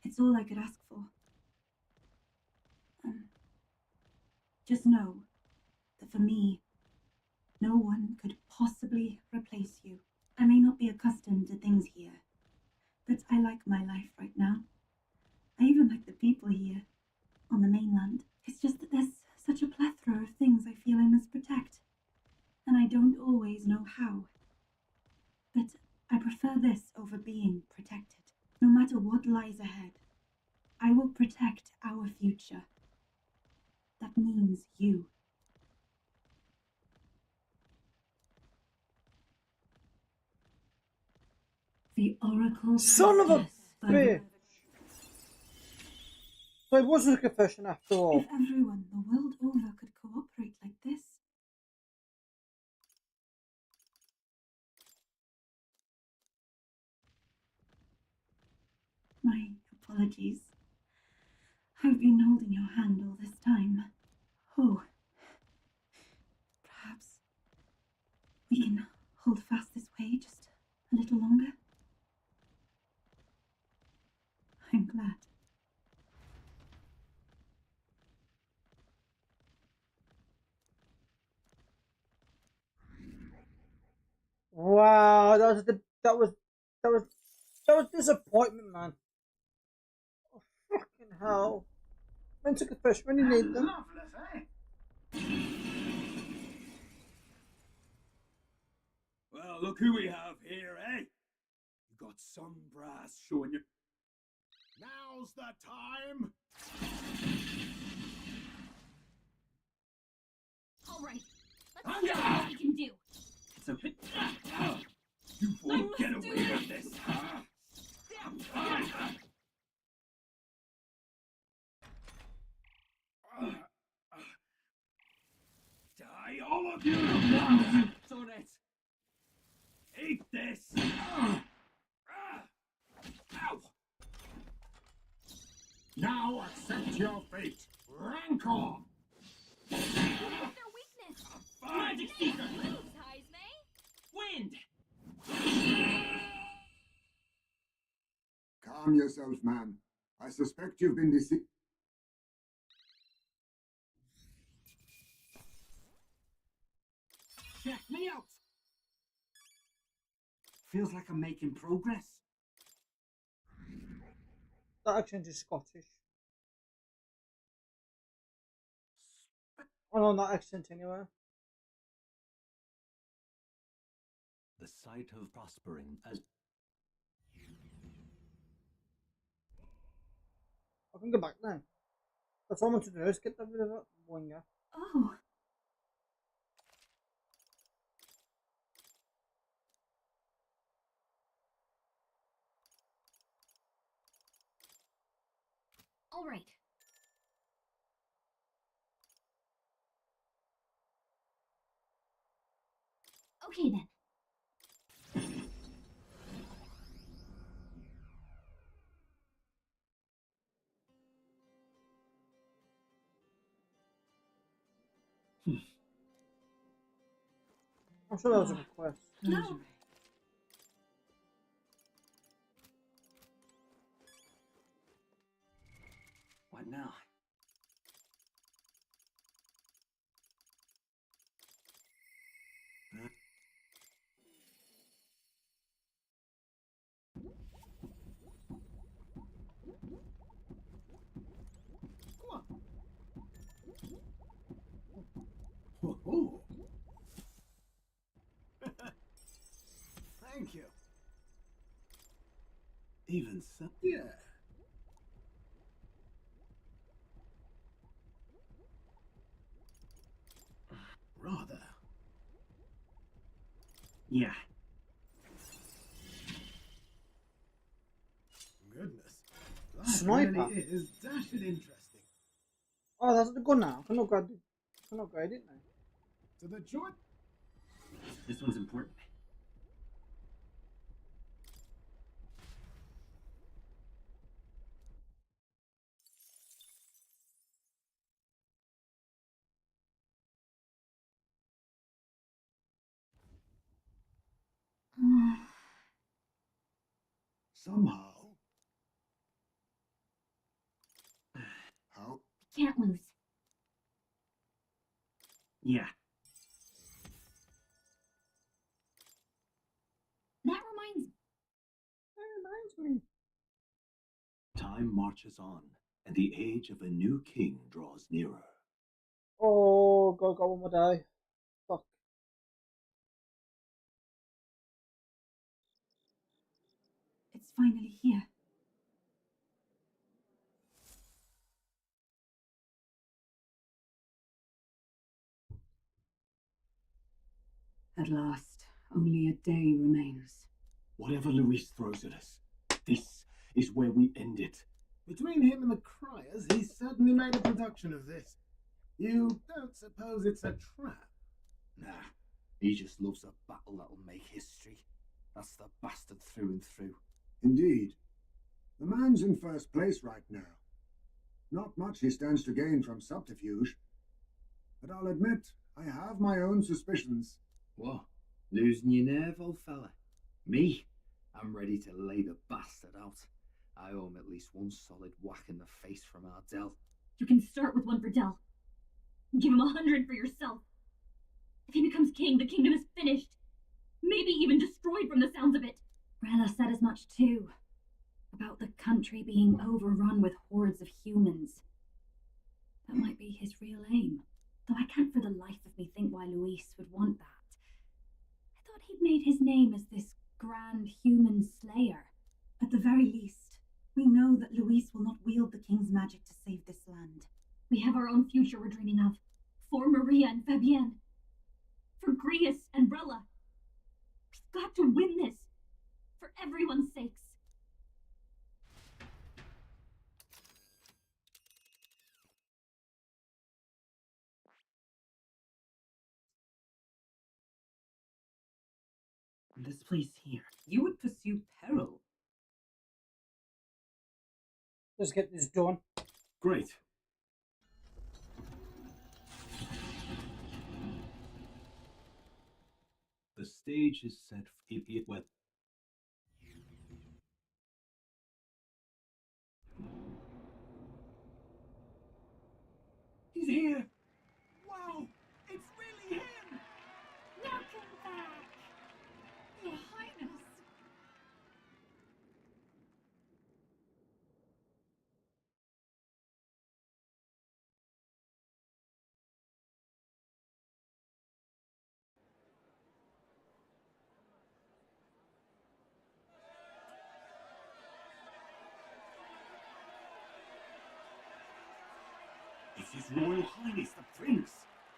It's all I could ask for. Just know that for me, no one could possibly replace you. I may not be accustomed to things here, but I like my life right now. I even like the people here, on the mainland. It's just that there's such a plethora of things I feel I must protect, and I don't always know how. But I prefer this over being protected. No matter what lies ahead, I will protect our future. That means you. The Oracle Son of a Priestess by the bitch! So it wasn't a confession after all. If everyone the world over could cooperate like this. My apologies. I've been holding your hand all this time. Oh, perhaps we can hold fast this way just a little longer. I'm glad. Wow, that was disappointment, man. Oh, fucking hell. When's a confession when you need them? Loveless, eh? Well, look who we have here, eh? You got some brass showing you. Now's the time. All right, let's see what we can do. It's okay. You won't must get do away with this. Die, all of you! On it! Eat this! Ow! Now accept your fate. Rancor. What's their weakness? Magic Seeker! Moves, Heisme. Wind! Calm yourself, man. I suspect you've been deceived. Check me out. Feels like I'm making progress. That accent is Scottish. I know that accent anyway. The sight of prospering as I can go back then. That's all I want to do is get rid of that winger. Oh, All right. Okay then. I'm sure that was a request. no. What now? Oh. Thank you. even so. Yeah. Rather. Yeah. Goodness. Life Sniper. really is dashed interesting. Oh, that's the gun now. I can upgrade it now. To the joint. This one's important. Somehow. How? Can't lose. Yeah. That reminds me. Time marches on, and the age of a new king draws nearer. Oh, got one more day. Fuck. It's finally here. At last, only a day remains. Whatever Luis throws at us, this is where we end it. Between him and the criers, he's certainly made a production of this. You don't suppose it's a trap? Nah, he just loves a battle that'll make history. That's the bastard through and through. Indeed. The man's in first place right now. Not much he stands to gain from subterfuge. But I'll admit, I have my own suspicions. What? Losing your nerve, old fella? Me? I'm ready to lay the bastard out. I owe him at least one solid whack in the face from Ardell. You can start with one for Dell. Give him 100 for yourself. If he becomes king, the kingdom is finished. Maybe even destroyed from the sounds of it. Rella said as much too. About the country being overrun with hordes of humans. That might be his real aim. Though I can't for the life of me think why Luis would want that. I thought he'd made his name as this grand human slayer. At the very least, we know that Luis will not wield the king's magic to save this land. We have our own future we're dreaming of. For Maria and Fabienne. For Grius and Rella. We've got to win this. For everyone's sakes. This place here. You would pursue peril. Let's get this done. Great. The stage is set. Well, He's here! Wow! It's really him! Welcome back, Your Highness. it's His Royal Highness the Prince.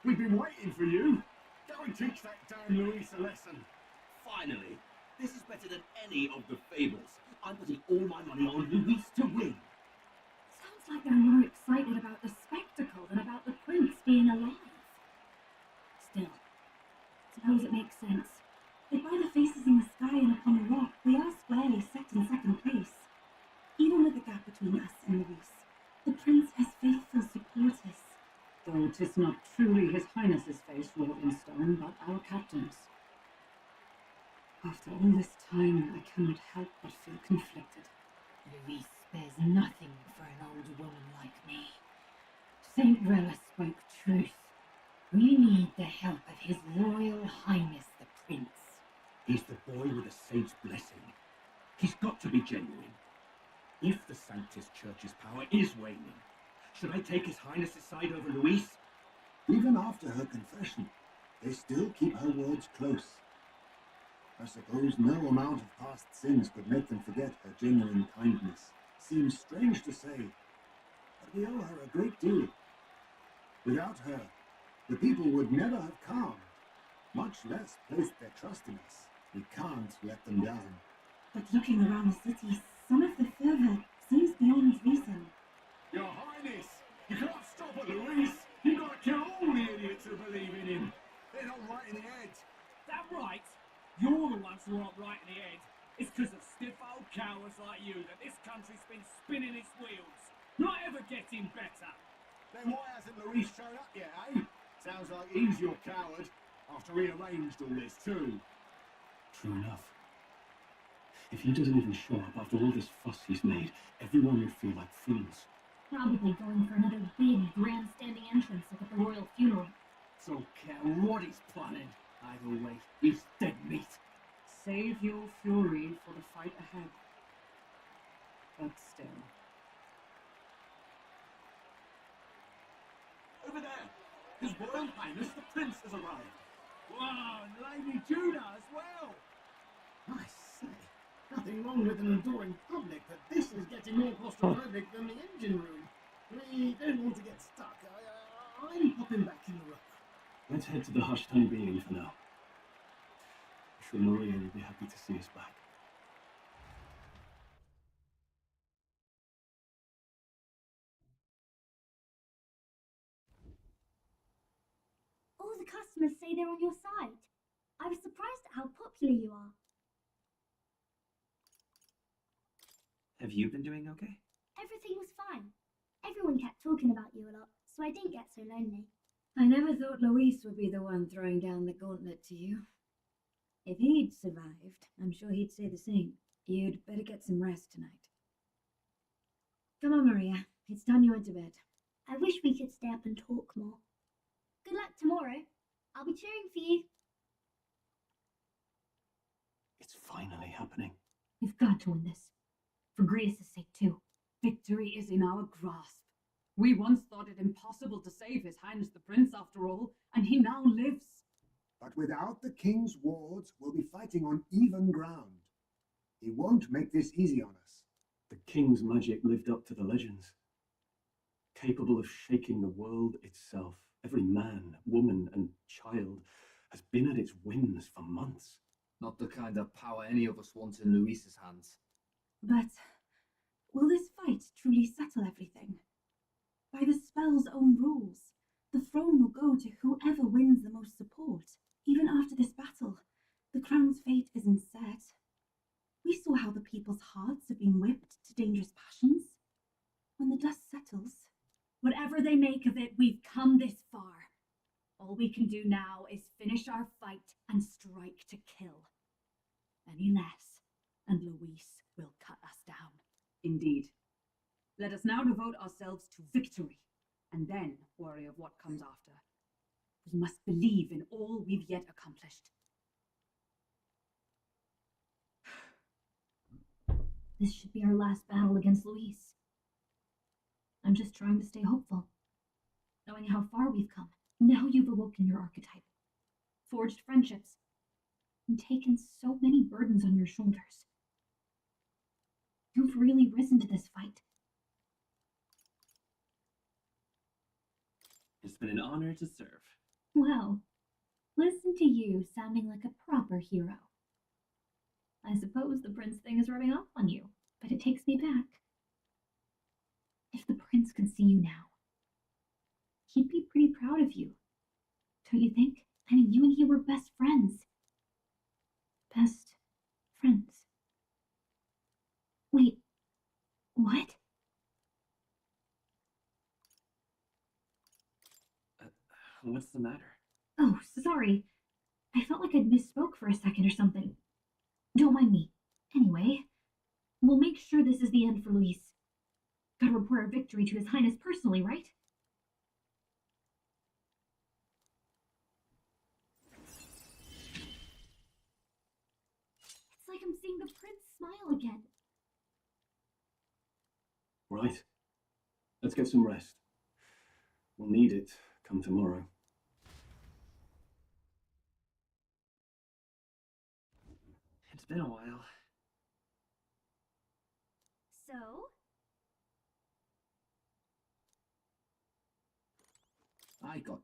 We've been waiting for you! Go and teach that damn Luis a lesson! Finally, this is better than any of the fables. I'm putting all my money on Luis to win. Sounds like they're more excited about the spectacle than about the prince being alive. Still, suppose it makes sense. If by the faces in the sky and upon the rock, we are squarely set in second place. Even with the gap between us and Luis, the prince has faithful supporters. Though 'tis not truly His Highness's face wrought in stone, but our captain's. After all this time, I cannot help but feel conflicted. Luis spares nothing for an old woman like me. Saint Rella spoke truth. We need the help of His Royal Highness the Prince. He's the boy with a saint's blessing. He's got to be genuine. If the Sanctus Church's power is waning, should I take His Highness's side over Luis? Even after her confession, they still keep her words close. I suppose no amount of past sins could make them forget her genuine kindness. Seems strange to say, but we owe her a great deal. Without her, the people would never have calmed, much less placed their trust in us. We can't let them down. But looking around the city, some of the fervour seems beyond reason. Your Highness! You can't stop at Luis! You've got to kill all the idiots who believe in him! They're not right in the head! That right? You're the ones who aren't right in the head. It's because of stiff old cowards like you that this country's been spinning its wheels. Not ever getting better. Then why hasn't Luis shown up yet, eh? Sounds like he's your coward, after he arranged all this too. True enough. If he doesn't even show up after all this fuss he's made, everyone will feel like fools. Probably going for another big, grandstanding entrance like at the royal funeral. Don't care what he's planning. Either way, he's dead meat. Save your fury for the fight ahead. But still. Over there! His Royal Highness the Prince has arrived! Wow, and Lady Judah as well! I say, nothing wrong with an adoring public, but this is getting more claustrophobic than the engine room. We don't want to get stuck. I'm popping back in the room. Let's head to the hushed honeybee inn for now. I'm sure Maria will be happy to see us back. All the customers say they're on your side. I was surprised at how popular you are. Have you been doing okay? Everything was fine. Everyone kept talking about you a lot, so I didn't get so lonely. I never thought Luis would be the one throwing down the gauntlet to you. If he'd survived, I'm sure he'd say the same. You'd better get some rest tonight. Come on, Maria. It's time you went to bed. I wish we could stay up and talk more. Good luck tomorrow. I'll be cheering for you. It's finally happening. We've got to win this. For Grease's sake, too. Victory is in our grasp. We once thought it impossible to save His Highness the Prince after all, and he now lives. But without the king's wards, we'll be fighting on even ground. He won't make this easy on us. The king's magic lived up to the legends. Capable of shaking the world itself, every man, woman, and child has been at its whims for months. Not the kind of power any of us want in Luis's hands. But will this fight truly settle everything? By the spell's own rules, the throne will go to whoever wins the most support. Even after this battle, the crown's fate isn't set. We saw how the people's hearts have been whipped to dangerous passions. When the dust settles, Whatever they make of it, we've come this far. All we can do now is finish our fight and strike to kill. Any less, and Luis will cut us down. Indeed. Let us now devote ourselves to victory, and then worry of what comes after. We must believe in all we've yet accomplished. This should be our last battle against Luis. I'm just trying to stay hopeful. Knowing how far we've come, now you've awoken your archetype, forged friendships, and taken so many burdens on your shoulders. You've really risen to this fight. It's been an honor to serve. Well, listen to you sounding like a proper hero. I suppose the prince thing is rubbing off on you, but it takes me back. If the prince could see you now, he'd be pretty proud of you. Don't you think? I mean, you and he were best friends. Best friends. Wait, what? What's the matter? Oh, sorry. I felt like I'd misspoke for a second or something. Don't mind me. Anyway, we'll make sure this is the end for Luis. Gotta report our victory to His Highness personally, right? It's like I'm seeing the prince smile again. Right. Let's get some rest. We'll need it come tomorrow. It's been a while. So? I got...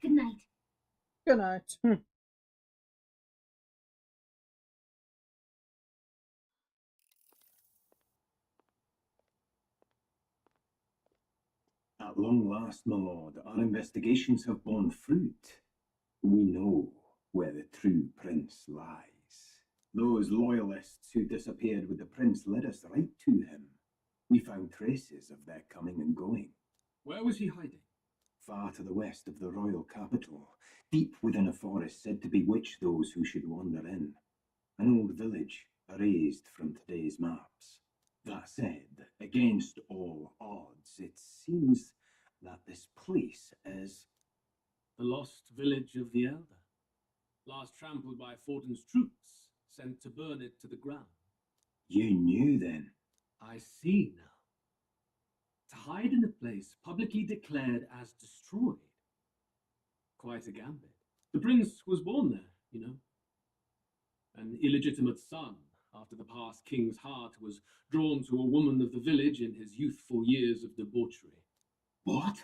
Good night. Good night. At long last, my lord, our investigations have borne fruit. We know where the true prince lies. Those loyalists who disappeared with the prince led us right to him. We found traces of their coming and going. Where was he hiding? Far to the west of the royal capital, deep within a forest said to bewitch those who should wander in. An old village, erased from today's maps. That said, against all odds, it seems that this place is... The lost village of the Elder. Last trampled by Fortin's troops, sent to burn it to the ground. You knew then? I see now. To hide in a place publicly declared as destroyed. Quite a gambit. The prince was born there, you know. An illegitimate son, after the past king's heart was drawn to a woman of the village in his youthful years of debauchery. What?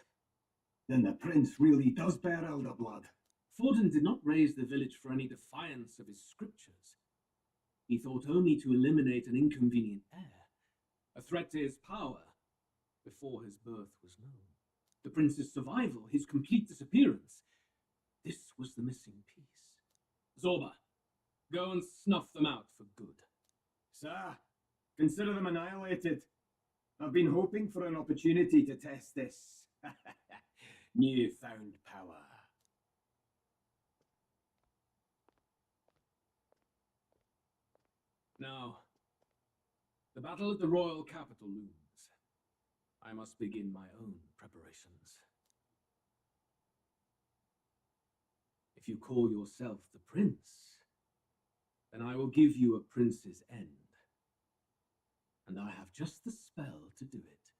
Then the prince really does bear elder blood. Fortin did not raise the village for any defiance of his scriptures. He thought only to eliminate an inconvenient heir, a threat to his power, before his birth was known. The prince's survival, his complete disappearance, this was the missing piece. Zorba, go and snuff them out for good. Sir, consider them annihilated. I've been hoping for an opportunity to test this newfound power. Now, the battle at the royal capital looms. I must begin my own preparations. If you call yourself the prince, then I will give you a prince's end. And I have just the spell to do it.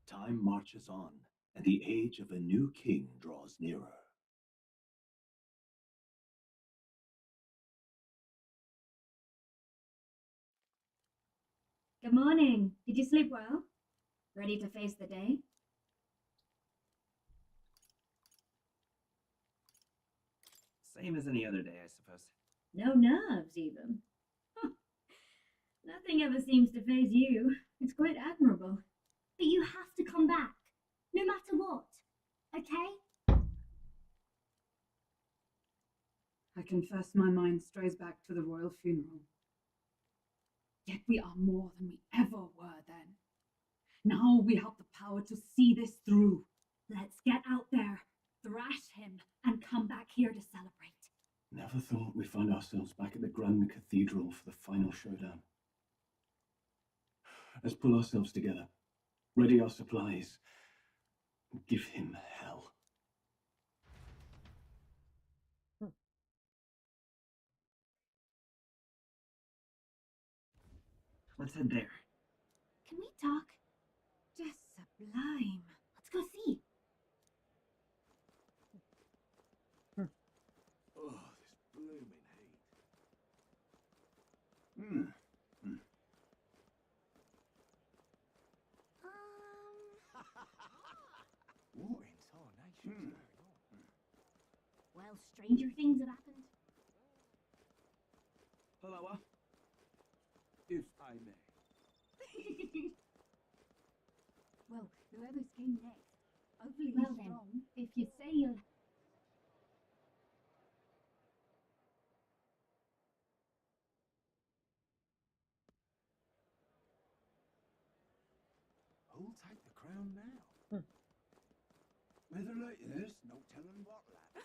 Time marches on, and the age of a new king draws nearer. Good morning. Did you sleep well? Ready to face the day? Same as any other day, I suppose. No nerves, even. Huh. Nothing ever seems to faze you. It's quite admirable. But you have to come back, no matter what. Okay? I confess my mind strays back to the royal funeral. Yet we are more than we ever were then. Now we have the power to see this through. Let's get out there, thrash him, and come back here to celebrate. Never thought we'd find ourselves back at the Grand Cathedral for the final showdown. Let's pull ourselves together, ready our supplies, and give him hell. Let's head there. Can we talk? Just sublime. Let's go see. Oh, this blooming heat. What in tarnation? Well, stranger things have happened. Hello, if I may. Well, whoever's king next, hopefully Well he's then, strong. if you say you'll... Who'll take the crown now? Whether like this, no telling what lad.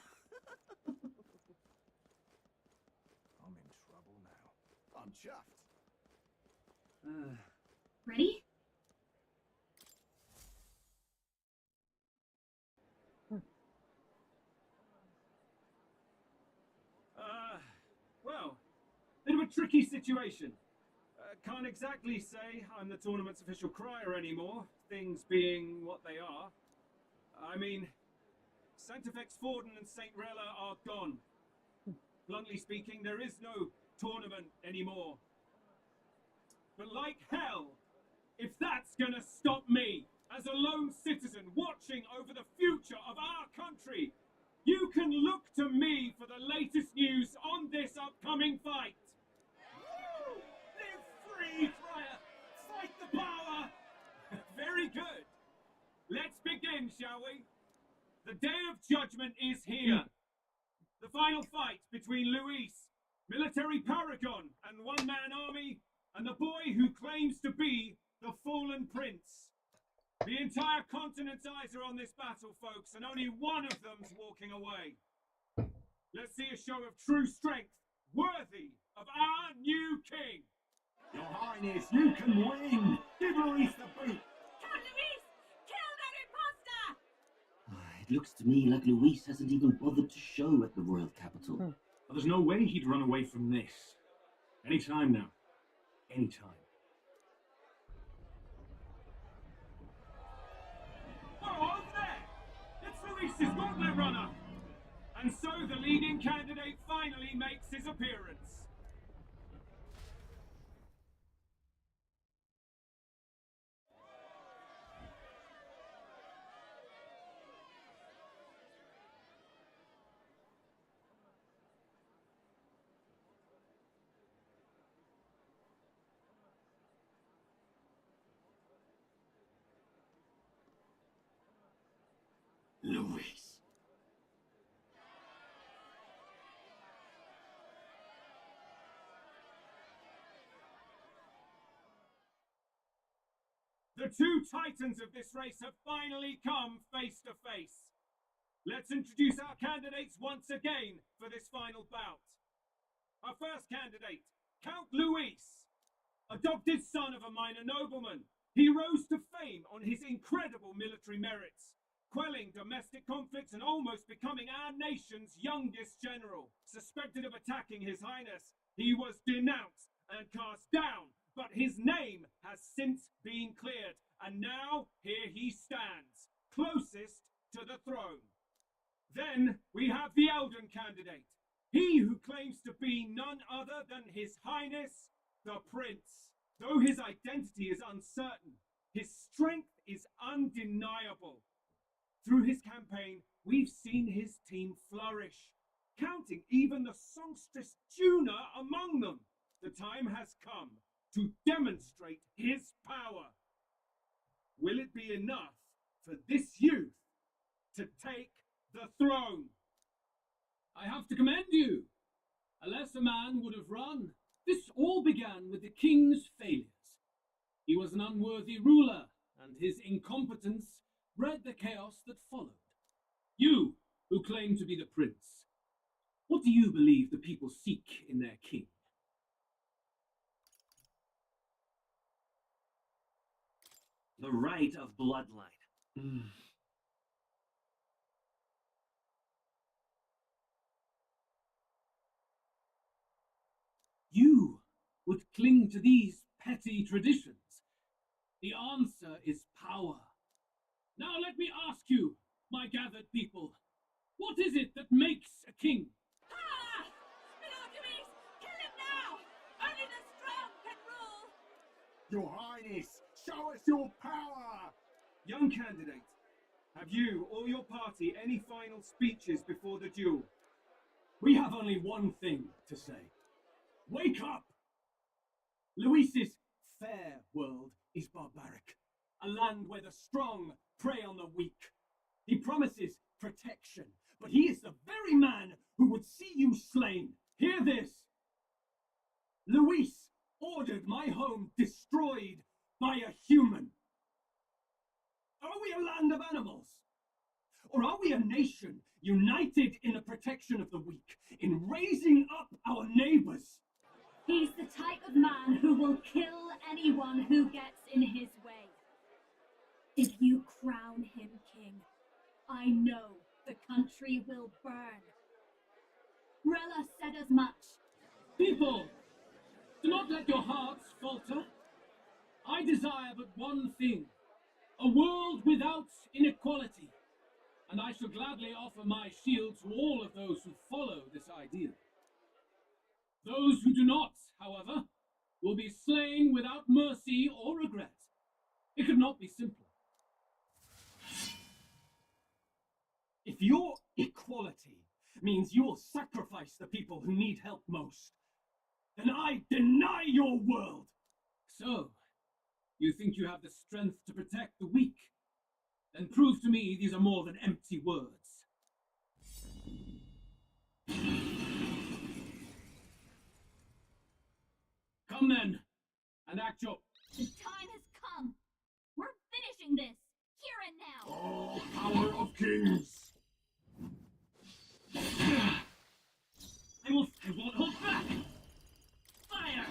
I'm in trouble now. I'm chuffed. Ready? Well, bit of a tricky situation. Can't exactly say I'm the tournament's official crier anymore, things being what they are. I mean, Santefex Forden and St. Rella are gone. Bluntly speaking, there is no tournament anymore. But like hell, if that's gonna stop me, as a lone citizen watching over the future of our country, you can look to me for the latest news on this upcoming fight. Woo! Live free, Friar! Fight the power! Very good. Let's begin, shall we? The day of judgment is here. The final fight between Luis, military paragon and one-man army, and the boy who claims to be the fallen prince. The entire continent's eyes are on this battle, folks, and only one of them's walking away. Let's see a show of true strength, worthy of our new king. Your Highness, you can win! Give Luis the boot! Count Luis! Kill that imposter! It looks to me like Luis hasn't even bothered to show at the royal capital. Well, there's no way he'd run away from this. Any time now. Any time. Oh, over there! It's Luis's gauntlet runner! And so the leading candidate finally makes his appearance. Luis. The two titans of this race have finally come face to face. Let's introduce our candidates once again for this final bout. Our first candidate, Count Luis, adopted son of a minor nobleman. He rose to fame on his incredible military merits, quelling domestic conflicts and almost becoming our nation's youngest general. Suspected of attacking His Highness, he was denounced and cast down, but his name has since been cleared, and now here he stands, closest to the throne. Then we have the Elden candidate, he who claims to be none other than His Highness, the Prince. Though his identity is uncertain, his strength is undeniable. Through his campaign, we've seen his team flourish, counting even the songstress Juna among them. The time has come to demonstrate his power. Will it be enough for this youth to take the throne? I have to commend you. A lesser man would have run. This all began with the king's failures. He was an unworthy ruler, and his incompetence bred the chaos that followed. You, who claim to be the prince, what do you believe the people seek in their king? The right of bloodline. You would cling to these petty traditions. The answer is power. Now let me ask you, my gathered people, what is it that makes a king? Ah! Luis! Kill him now! Only the strong can rule! Your Highness, show us your power! Young candidate, have you or your party any final speeches before the duel? We have only one thing to say. Wake up! Luis's fair world is barbaric, a land where the strong prey on the weak. He promises protection, but he is the very man who would see you slain. Hear this! Luis ordered my home destroyed by a human. Are we a land of animals? Or are we a nation united in the protection of the weak, in raising up our neighbors? He's the type of man who will kill anyone who gets in his way. If you crown him king, I know the country will burn. Rella said as much. People, do not let your hearts falter. I desire but one thing, a world without inequality, and I shall gladly offer my shield to all of those who follow this ideal. Those who do not, however, will be slain without mercy or regret. It could not be simpler. If your equality means you will sacrifice the people who need help most, then I deny your world! So, you think you have the strength to protect the weak? Then prove to me these are more than empty words. Come then, and act your... The time has come. We're finishing this, here and now. Oh, power of kings! I won't hold back! Fire!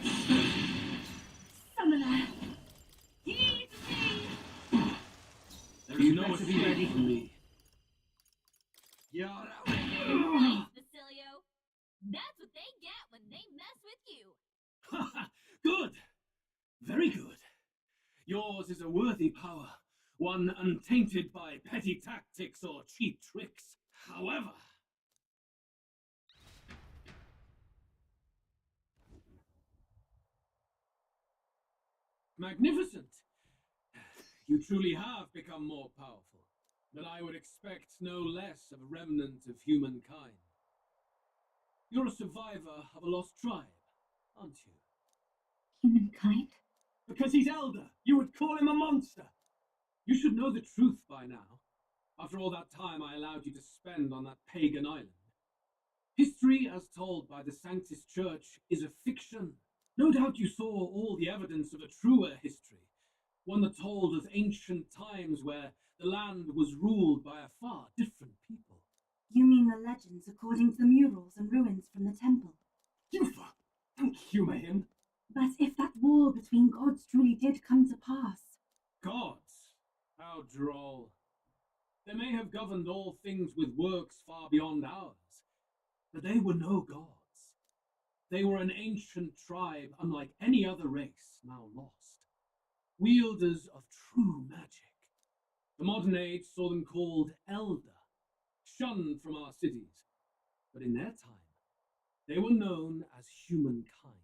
Summoner, heed me! There's no escape for me. Yara! Nice, Basilio. That's what they get when they mess with you. Good! Very good. Yours is a worthy power, one untainted by petty tactics or cheap tricks. However... Magnificent! You truly have become more powerful, but I would expect no less of a remnant of humankind. You're a survivor of a lost tribe, aren't you? Humankind? Because he's elder, you would call him a monster! You should know the truth by now, after all that time I allowed you to spend on that pagan island. History, as told by the Sanctus Church, is a fiction. No doubt you saw all the evidence of a truer history, one that told of ancient times where the land was ruled by a far different people. You mean the legends according to the murals and ruins from the temple? Don't humour him. But if that war between gods truly did come to pass... Gods? How droll. They may have governed all things with works far beyond ours, but they were no gods. They were an ancient tribe unlike any other race now lost, wielders of true magic. The modern age saw them called elder, shunned from our cities, but in their time, they were known as humankind.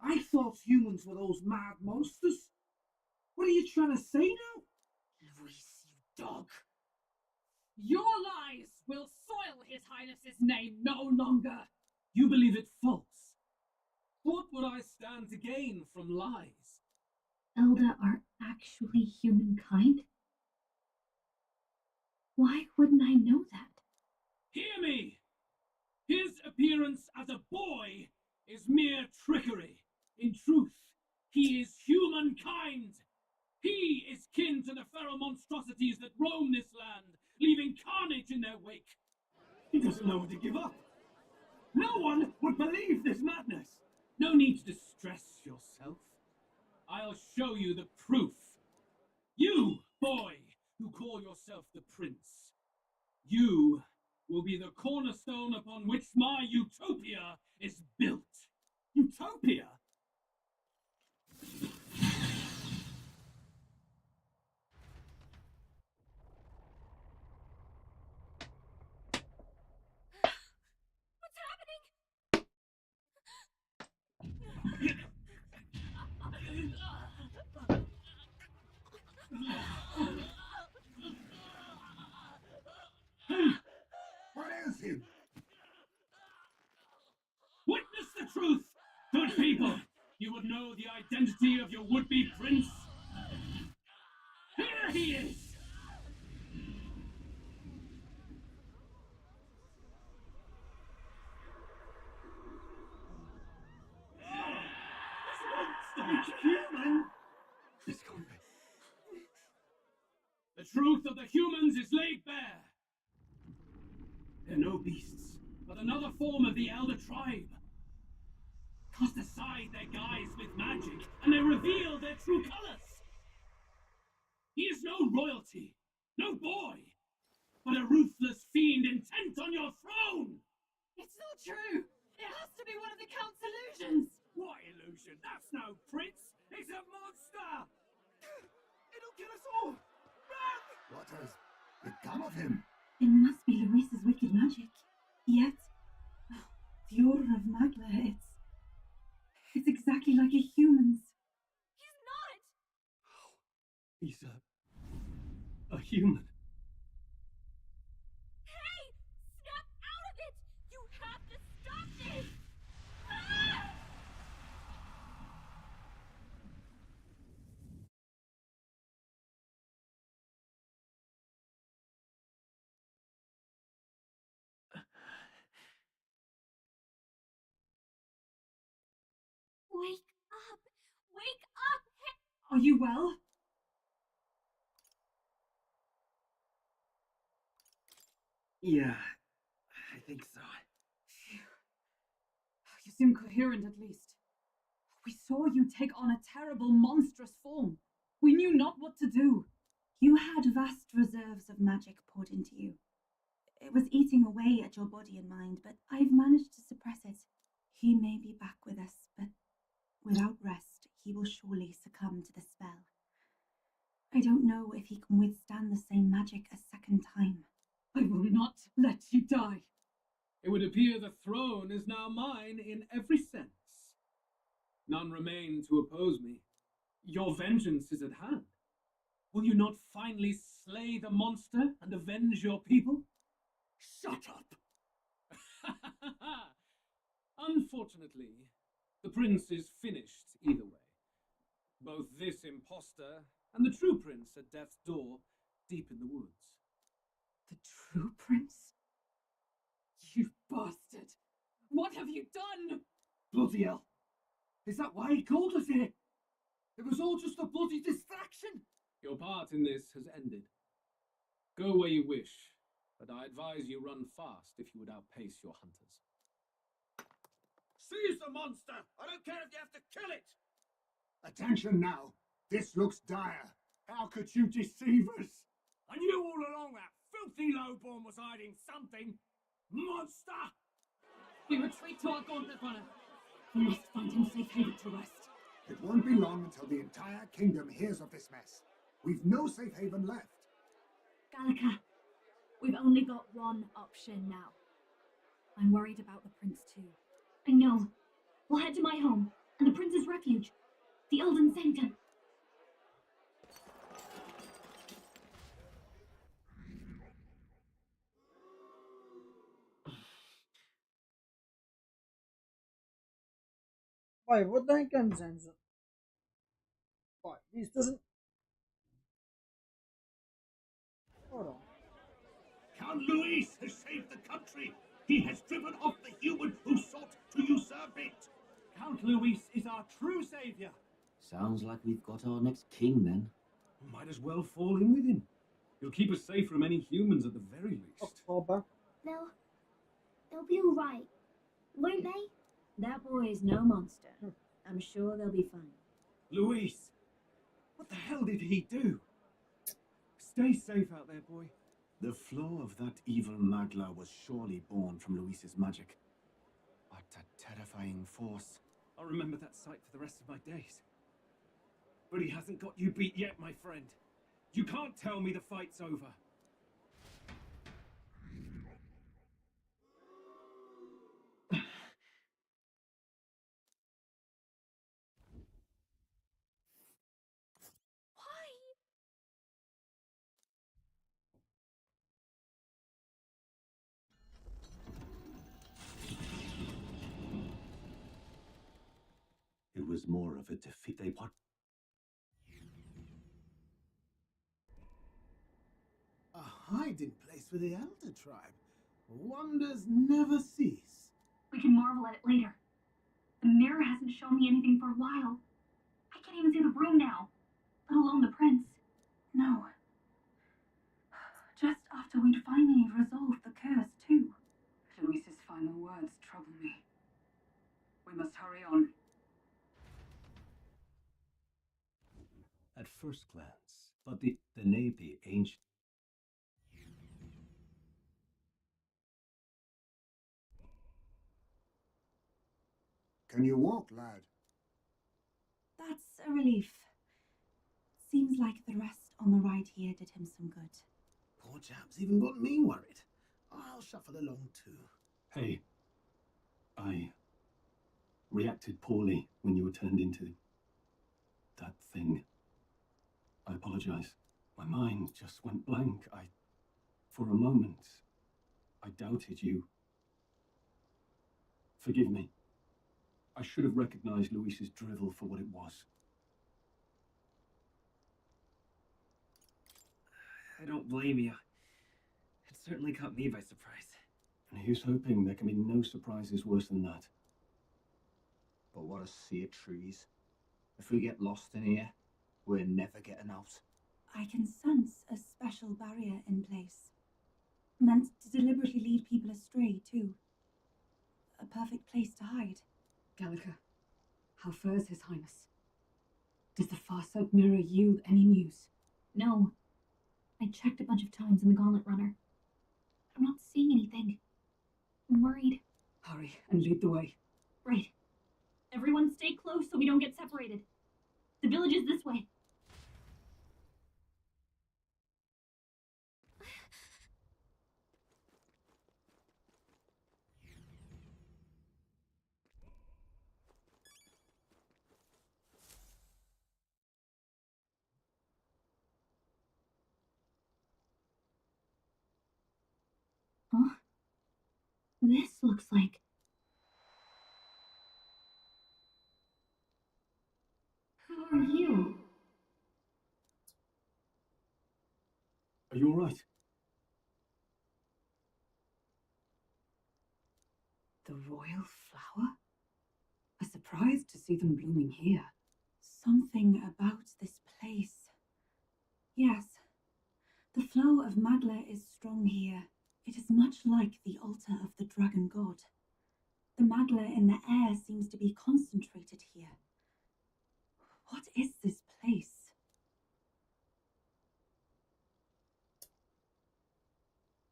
I thought humans were those mad monsters. What are you trying to say now? Luis, you dog. Your lies will soil His Highness's name no longer. You believe it false. What would I stand to gain from lies? Elda are actually humankind? Why wouldn't I know that? Hear me! His appearance as a boy is mere trickery. In truth, he is humankind. He is kin to the feral monstrosities that roam this land, leaving carnage in their wake. He doesn't know when to give up. No one would believe this madness. No need to distress yourself. I'll show you the proof. You, boy, who call yourself the prince. You will be the cornerstone upon which my utopia is built. Utopia? What's happening? What is him? Witness the truth! Good people, you would know the identity of your would-be prince. Here he is! Human! This can't be. The truth of the humans is laid bare. They're no beasts, but another form of the elder tribe. Cast aside their guise with magic, and they reveal their true colors. He is no royalty, no boy, but a ruthless fiend intent on your throne! It's not true! It has to be one of the Count's illusions! What illusion? That's no prince! It's a monster! It'll kill us all! Run! What has become of him? It must be Luis's wicked magic. Yet, the aura of Magla, it's exactly like a human's. He's not! He's a human. Hey! Snap out of it! You have to stop this! Ah! Wake up! Wake up! Are you well? Yeah, I think so. You seem coherent at least. We saw you take on a terrible, monstrous form. We knew not what to do. You had vast reserves of magic poured into you. It was eating away at your body and mind, but I've managed to suppress it. He may be back with us, but without rest, he will surely succumb to the spell. I don't know if he can withstand the same magic a second time. I will not let you die. It would appear the throne is now mine in every sense. None remain to oppose me. Your vengeance is at hand. Will you not finally slay the monster and avenge your people? Shut up! Unfortunately, the prince is finished either way. Both this impostor and the true prince at death's door, deep in the woods. The true prince? You bastard! What have you done? Bloody hell! Is that why he called us here? It was all just a bloody distraction! Your part in this has ended. Go where you wish, but I advise you run fast if you would outpace your hunters. Seize the monster! I don't care if you have to kill it! Attention now. This looks dire. How could you deceive us? I knew all along that filthy lowborn was hiding something! Monster! We retreat to our gauntlet runner. We must find him safe haven to rest. It won't be long until the entire kingdom hears of this mess. We've no safe haven left. Gallica, we've only got one option now. I'm worried about the prince too. I know. We'll head to my home, and the prince's refuge, the Elden Sanctum. Wait, what the heck is it? Right, this doesn't. Hold on. Count Luis has saved the country! He has driven off the human who sought to usurp it! Count Luis is our true savior. Sounds like we've got our next king then. Might as well fall in with him. He'll keep us safe from any humans at the very least. October. They'll be all right, won't they? That boy is no monster. I'm sure they'll be fine. Luis! What the hell did he do? Stay safe out there, boy. The flow of that evil Magla was surely born from Luis's magic. What a terrifying force. I'll remember that sight for the rest of my days. But he hasn't got you beat yet, my friend. You can't tell me the fight's over. It was more of a defeat. They what? A hiding place for the Elder tribe. Wonders never cease. We can marvel at it later. The mirror hasn't shown me anything for a while. I can't even see the room now, let alone the prince. No. Just after we'd finally resolved the curse, too. Luis's final words trouble me. We must hurry on. At first glance, but the Napi ancient. Can you walk, lad? That's a relief. Seems like the rest on the ride here did him some good. Poor chap's even got me worried. I'll shuffle along too. Hey, I reacted poorly when you were turned into that thing. I apologize. My mind just went blank. For a moment, I doubted you. Forgive me. I should have recognized Luis's drivel for what it was. I don't blame you. It certainly caught me by surprise. And here's hoping there can be no surprises worse than that. But what a sea of trees. If we get lost in here, we're never getting out. I can sense a special barrier in place. Meant to deliberately lead people astray, too. A perfect place to hide. Gallica, how fares His Highness? Does the far side mirror yield any news? No. I checked a bunch of times in the Gauntlet Runner. I'm not seeing anything. I'm worried. Hurry and lead the way. Right. Everyone stay close so we don't get separated. The village is this way. Huh? This looks like... Who are you? Are you all right? The royal flower? A surprise to see them blooming here. Something about this place. Yes. The flow of Magla is strong here. It is much like the altar of the dragon god. The Magla in the air seems to be concentrated here. What is this place?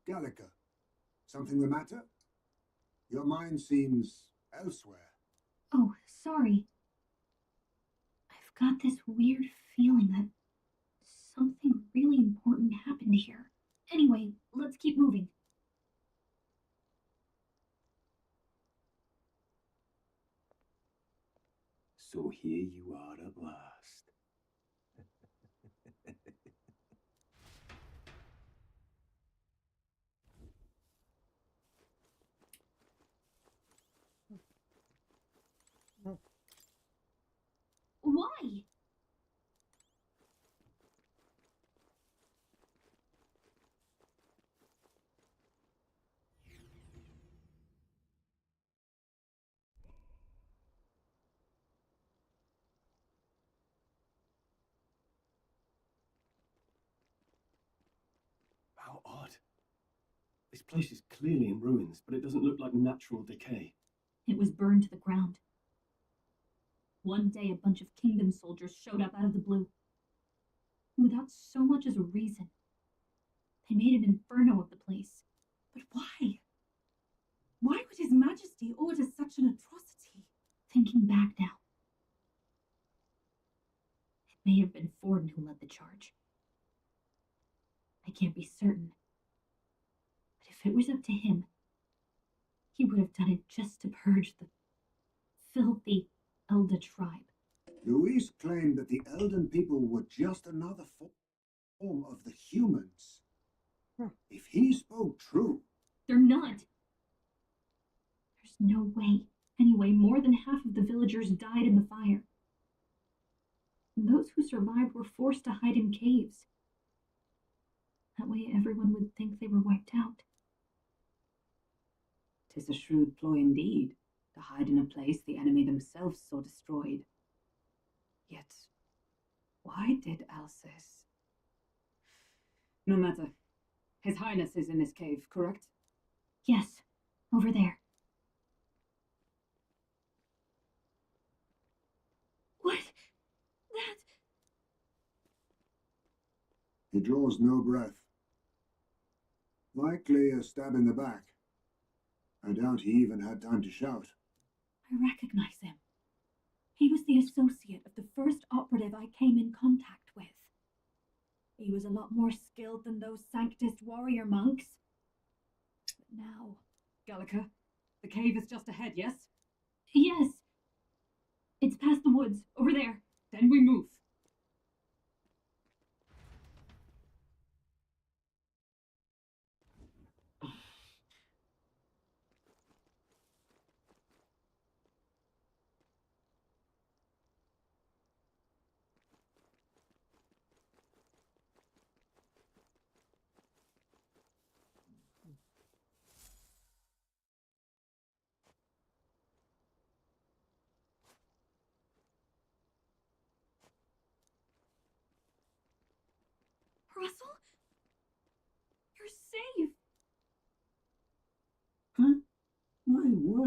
Gallica, something the matter? Your mind seems elsewhere. Oh, sorry. I've got this weird feeling that something really important happened here. Anyway, let's keep moving. So here you are at last. Why? How odd. This place is clearly in ruins, but it doesn't look like natural decay. It was burned to the ground. One day, a bunch of kingdom soldiers showed up out of the blue. Without so much as a reason. They made an inferno of the place. But why? Why would His Majesty order such an atrocity? Thinking back now, it may have been Forden who led the charge. I can't be certain. But if it was up to him, he would have done it just to purge the filthy Elda tribe. Luis claimed that the Elden people were just another form of the humans. If he spoke true... They're not. There's no way. Anyway, more than half of the villagers died in the fire. And those who survived were forced to hide in caves. That way everyone would think they were wiped out. 'Tis a shrewd ploy indeed, to hide in a place the enemy themselves saw destroyed. Yet, why did Alcest? No matter. His Highness is in this cave, correct? Yes, over there. What? That... He draws no breath. Likely a stab in the back. I doubt he even had time to shout. I recognize him. He was the associate of the first operative I came in contact with. He was a lot more skilled than those Sanctist warrior monks. But now... Gallica, the cave is just ahead, yes? Yes. It's past the woods, over there. Then we move.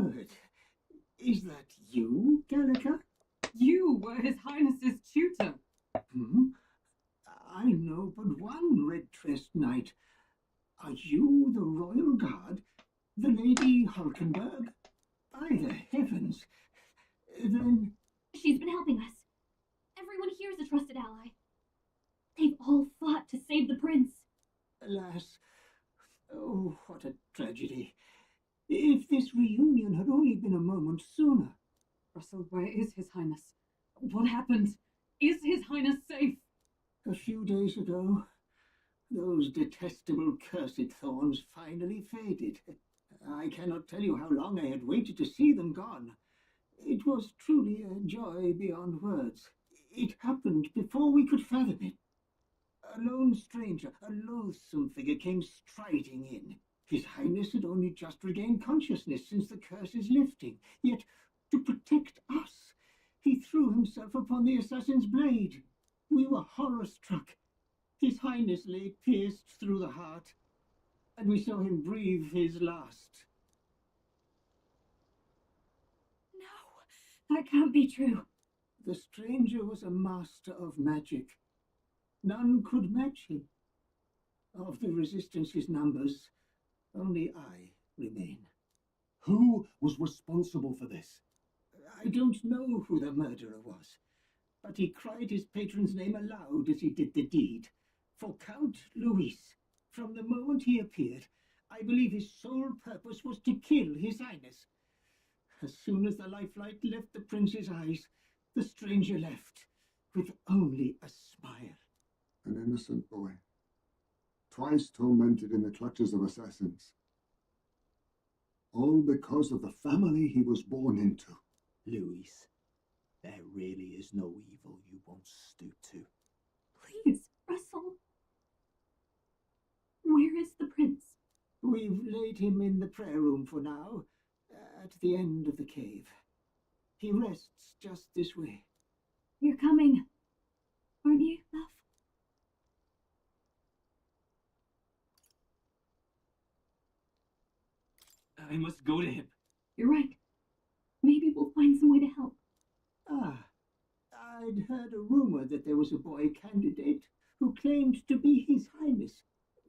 word! Is that you, Gallica? You were His Highness's tutor. Hmm? I know but one red-dressed knight. Are you the royal guard? The Lady Hulkenberg? By the heavens! Then... She's been helping us. Everyone here is a trusted ally. They've all fought to save the prince. Alas, oh, what a tragedy. If this reunion had only been a moment sooner. Russell, where is His Highness? What happened? Is His Highness safe? A few days ago, those detestable cursed thorns finally faded. I cannot tell you how long I had waited to see them gone. It was truly a joy beyond words. It happened before we could fathom it. A lone stranger, a loathsome figure, came striding in. His Highness had only just regained consciousness since the curse's lifting, yet to protect us, he threw himself upon the assassin's blade. We were horror-struck. His Highness lay pierced through the heart, and we saw him breathe his last. No, that can't be true. The stranger was a master of magic. None could match him. Of the Resistance's numbers, only I remain. Who was responsible for this? I don't know who the murderer was, but he cried his patron's name aloud as he did the deed. For Count Luis, from the moment he appeared, I believe his sole purpose was to kill His Highness. As soon as the lifelight left the prince's eyes, the stranger left, with only a smile. An innocent boy, twice tormented in the clutches of assassins. All because of the family he was born into. Luis, there really is no evil you won't stoop to. Please, Russell. Where is the prince? We've laid him in the prayer room for now, at the end of the cave. He rests just this way. You're coming, aren't you, love? I must go to him. You're right. Maybe we'll find some way to help. Ah, I'd heard a rumor that there was a boy candidate who claimed to be His Highness.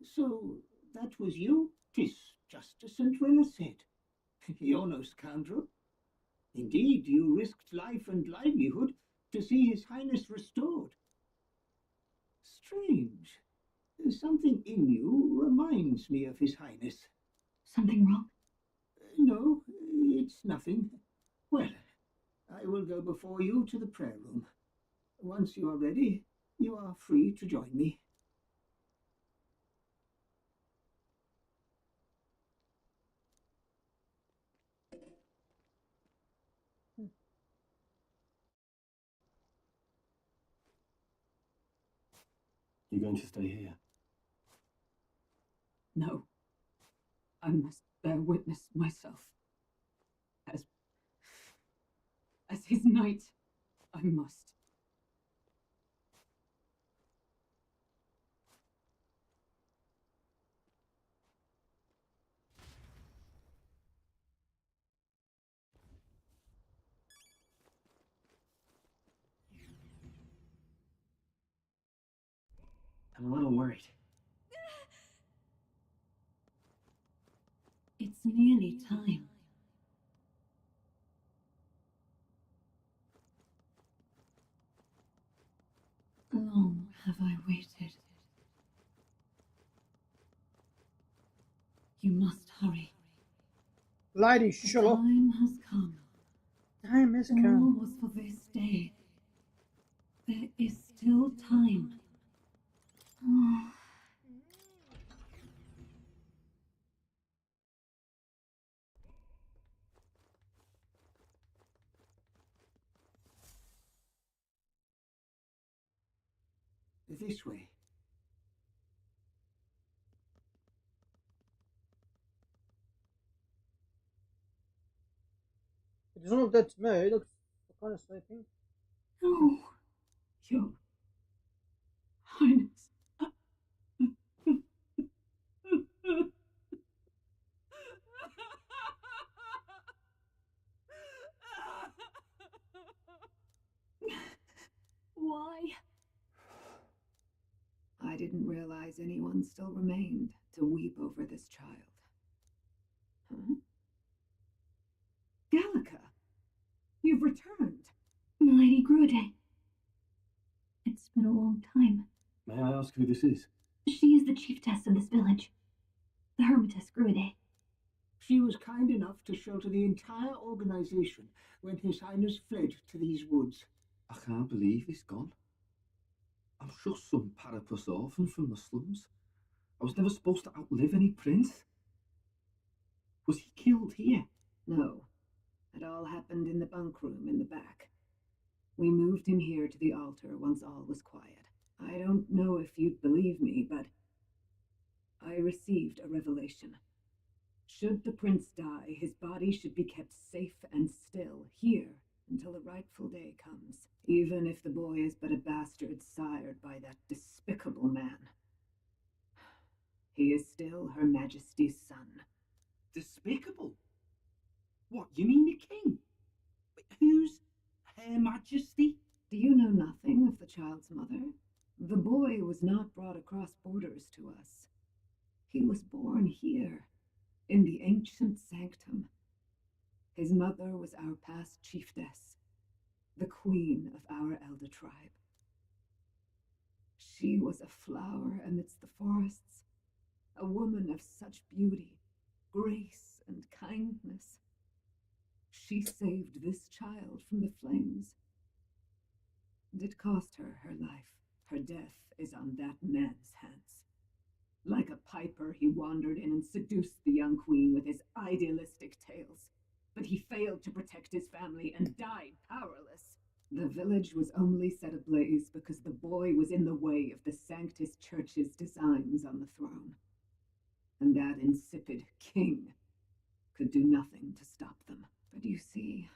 So that was you? 'Tis just as St. Rilla said. You're no scoundrel. Indeed, you risked life and livelihood to see His Highness restored. Strange. Something in you reminds me of His Highness. Something wrong? No, it's nothing. Well, I will go before you to the prayer room. Once you are ready, you are free to join me. You're going to stay here? No. I must bear witness myself. As his knight, I must. I'm a little worried. It's nearly time. Long have I waited. You must hurry. Lady, shut up. Time has come. Time has All come. was for this day. There is still time. This way. It doesn't look dead to me. It looks kind of sleeping. No, Your Highness. Why? I didn't realize anyone still remained to weep over this child. Huh? Gallica, you've returned. Milady Grude. It's been a long time. May I ask who this is? She is the chiefess of this village. The Hermitess Grude. She was kind enough to shelter the entire organization when His Highness fled to these woods. I can't believe he's gone. I'm just some parapus orphan from the slums. I was never supposed to outlive any prince. Was he killed here? No. It all happened in the bunk room in the back. We moved him here to the altar once all was quiet. I don't know if you'd believe me, but I received a revelation. Should the prince die, his body should be kept safe and still here until the rightful day comes, even if the boy is but a bastard sired by that despicable man. He is still Her Majesty's son. Despicable? What, you mean the king? Wait, who's Her Majesty? Do you know nothing of the child's mother? The boy was not brought across borders to us. He was born here, in the ancient sanctum. His mother was our past chiefess, the queen of our elder tribe. She was a flower amidst the forests, a woman of such beauty, grace, and kindness. She saved this child from the flames. And it cost her her life. Her death is on that man's hands. Like a piper, he wandered in and seduced the young queen with his idealistic tales. But he failed to protect his family and died powerless. The village was only set ablaze because the boy was in the way of the Sanctus Church's designs on the throne. And that insipid king could do nothing to stop them. But you see,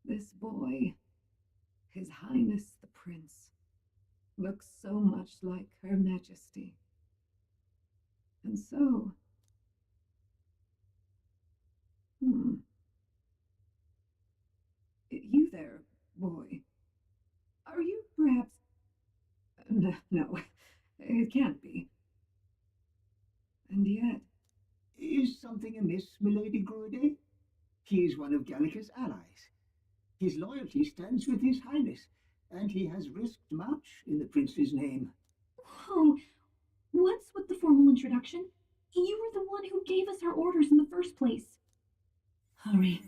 this boy, His Highness the Prince, looks so much like Her Majesty. And so... You there, boy. Are you perhaps... No, it can't be. And yet... Is something amiss, Milady Grude? He is one of Gallica's allies. His loyalty stands with His Highness, and he has risked much in the prince's name. Whoa! What's with the formal introduction? You were the one who gave us our orders in the first place. Hurry.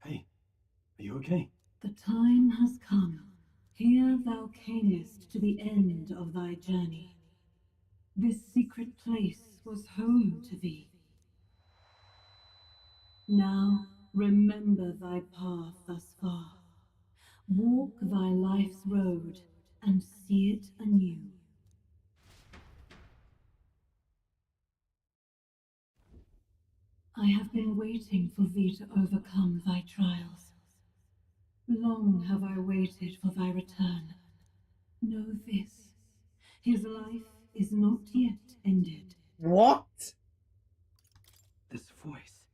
Hey, are you okay? The time has come. Here thou camest to the end of thy journey. This secret place was home to thee. Now remember thy path thus far. Walk thy life's road and see it anew. I have been waiting for thee to overcome thy trials. Long have I waited for thy return. Know this, his life is not yet ended. What? This voice.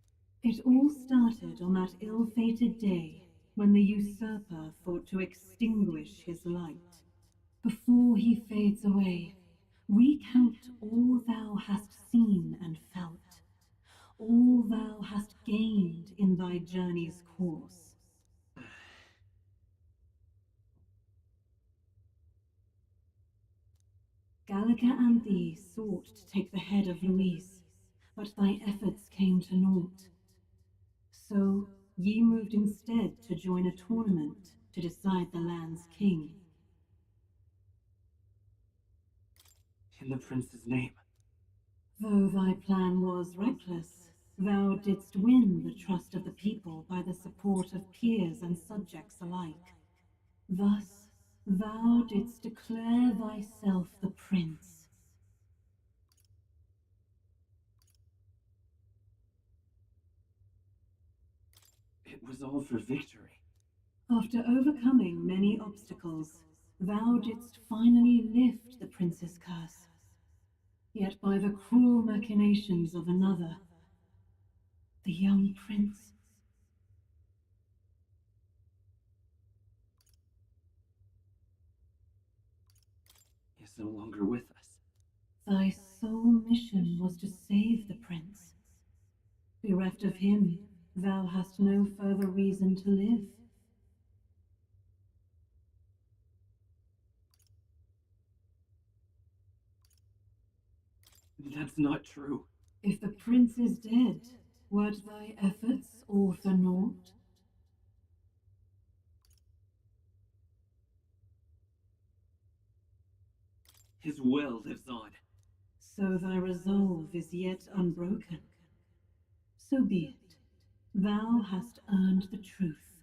It all started on that ill-fated day when the usurper thought to extinguish his light. Before he fades away, recount all thou hast seen and felt, all thou hast gained in thy journey's course. Gallica and thee sought to take the head of Louise, but thy efforts came to naught. So ye moved instead to join a tournament to decide the land's king. In the prince's name. Though thy plan was reckless, thou didst win the trust of the people by the support of peers and subjects alike. Thus, thou didst declare thyself the prince. It was all for victory. After overcoming many obstacles, thou didst finally lift the prince's curse. Yet by the cruel machinations of another, the young prince, no longer with us. Thy sole mission was to save the prince. Bereft of him, thou hast no further reason to live. That's not true. If the prince is dead, wert thy efforts all for naught? His will lives on. So thy resolve is yet unbroken. So be it. Thou hast earned the truth.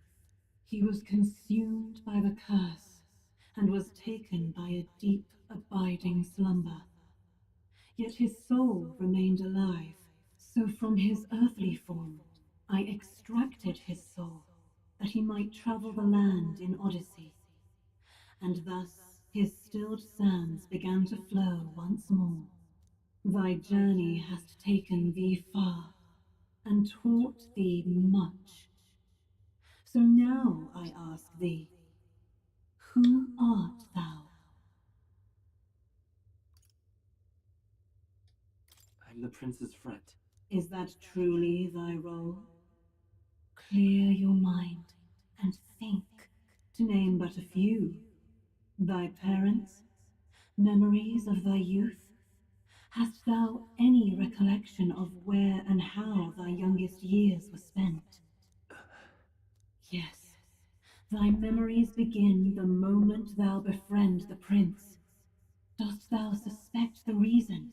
He was consumed by the curse, and was taken by a deep, abiding slumber. Yet his soul remained alive, so from his earthly form I extracted his soul, that he might travel the land in Odyssey. And thus his stilled sands began to flow once more. Thy journey hast taken thee far, and taught thee much. So now I ask thee, who art thou? I'm the prince's friend. Is that truly thy role? Clear your mind and think, to name but a few. Thy parents, memories of thy youth? Hast thou any recollection of where and how thy youngest years were spent? Yes, thy memories begin the moment thou befriend the prince. Dost thou suspect the reason?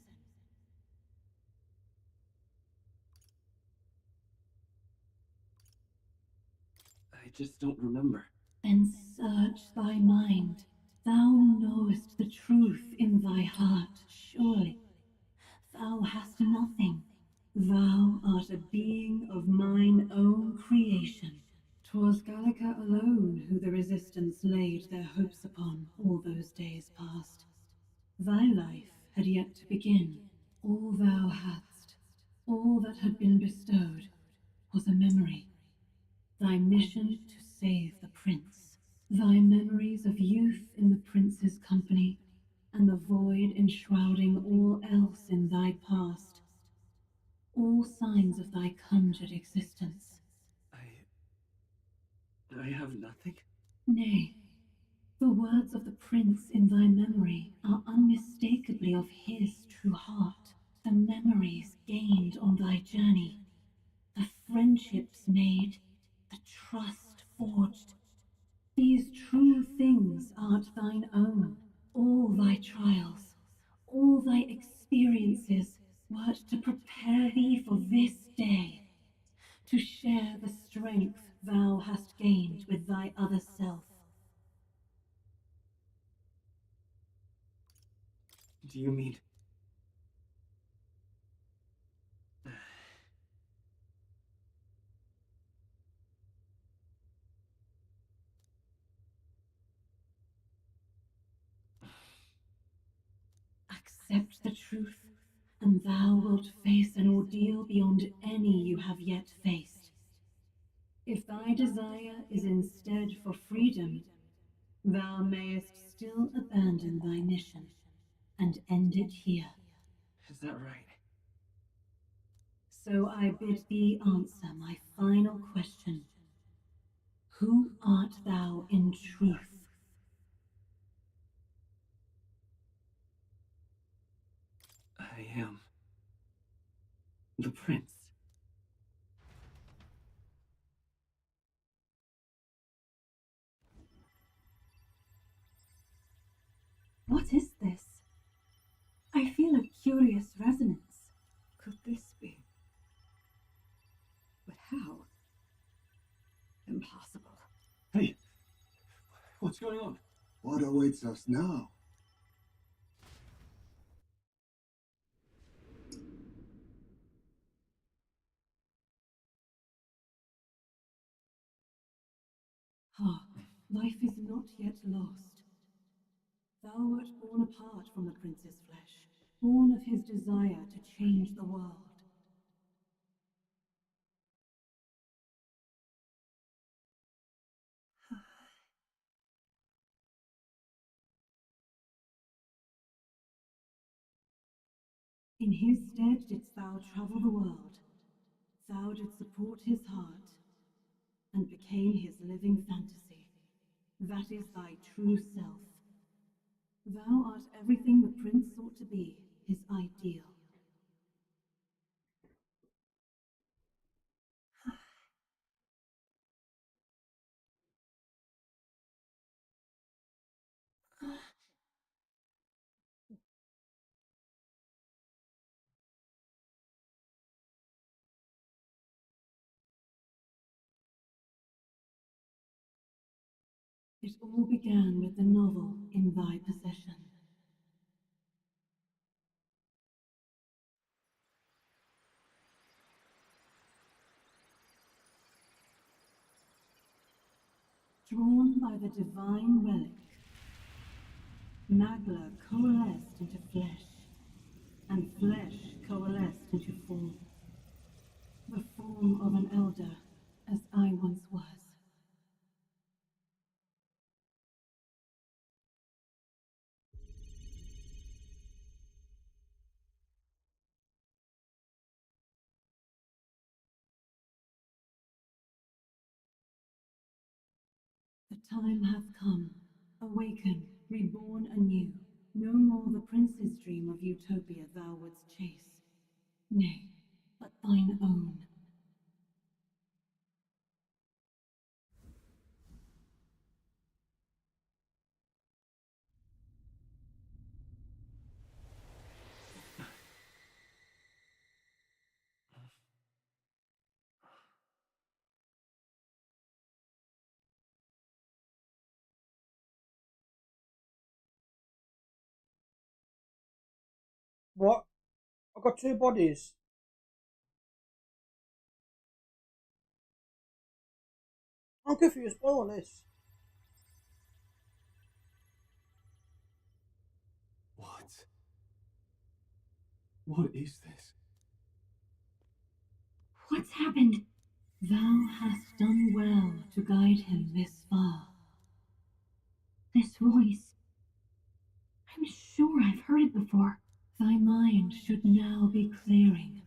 I just don't remember. Then search thy mind. Thou knowest the truth in thy heart, surely. Thou hast nothing. Thou art a being of mine own creation. 'Twas Gallica alone who the resistance laid their hopes upon all those days past. Thy life had yet to begin. All thou hadst, all that had been bestowed, was a memory. Thy mission to save the prince. Thy memories of youth in the prince's company, and the void enshrouding all else in thy past. All signs of thy conjured existence. I have nothing? Nay, the words of the prince in thy memory are unmistakably of his true heart. The memories gained on thy journey, the friendships made, the trust forged. These true things art thine own. All thy trials, all thy experiences wert to prepare thee for this day, to share the strength thou hast gained with thy other self. Do you mean... Accept the truth, and thou wilt face an ordeal beyond any you have yet faced. If thy desire is instead for freedom, thou mayest still abandon thy mission and end it here. Is that right? So I bid thee answer my final question. Who art thou in truth? I am... the prince. What is this? I feel a curious resonance. Could this be? But how? Impossible. Hey, what's going on? What awaits us now? Ah, life is not yet lost. Thou wert born apart from the prince's flesh, born of his desire to change the world. In his stead didst thou travel the world. Thou didst support his heart, and became his living fantasy. That is thy true self. Thou art everything the prince sought to be, his ideal. It all began with the novel in thy possession. Drawn by the divine relic, Nagla coalesced into flesh, and flesh coalesced into form. The form of an elder, as I once was. The time hath come. Awaken, reborn anew. No more the prince's dream of utopia thou wouldst chase. Nay, but thine own. What? I've got two bodies. I'm confused by all this. What? What is this? What's happened? Thou hast done well to guide him this far. This voice. I'm sure I've heard it before. Thy mind should now be clearing.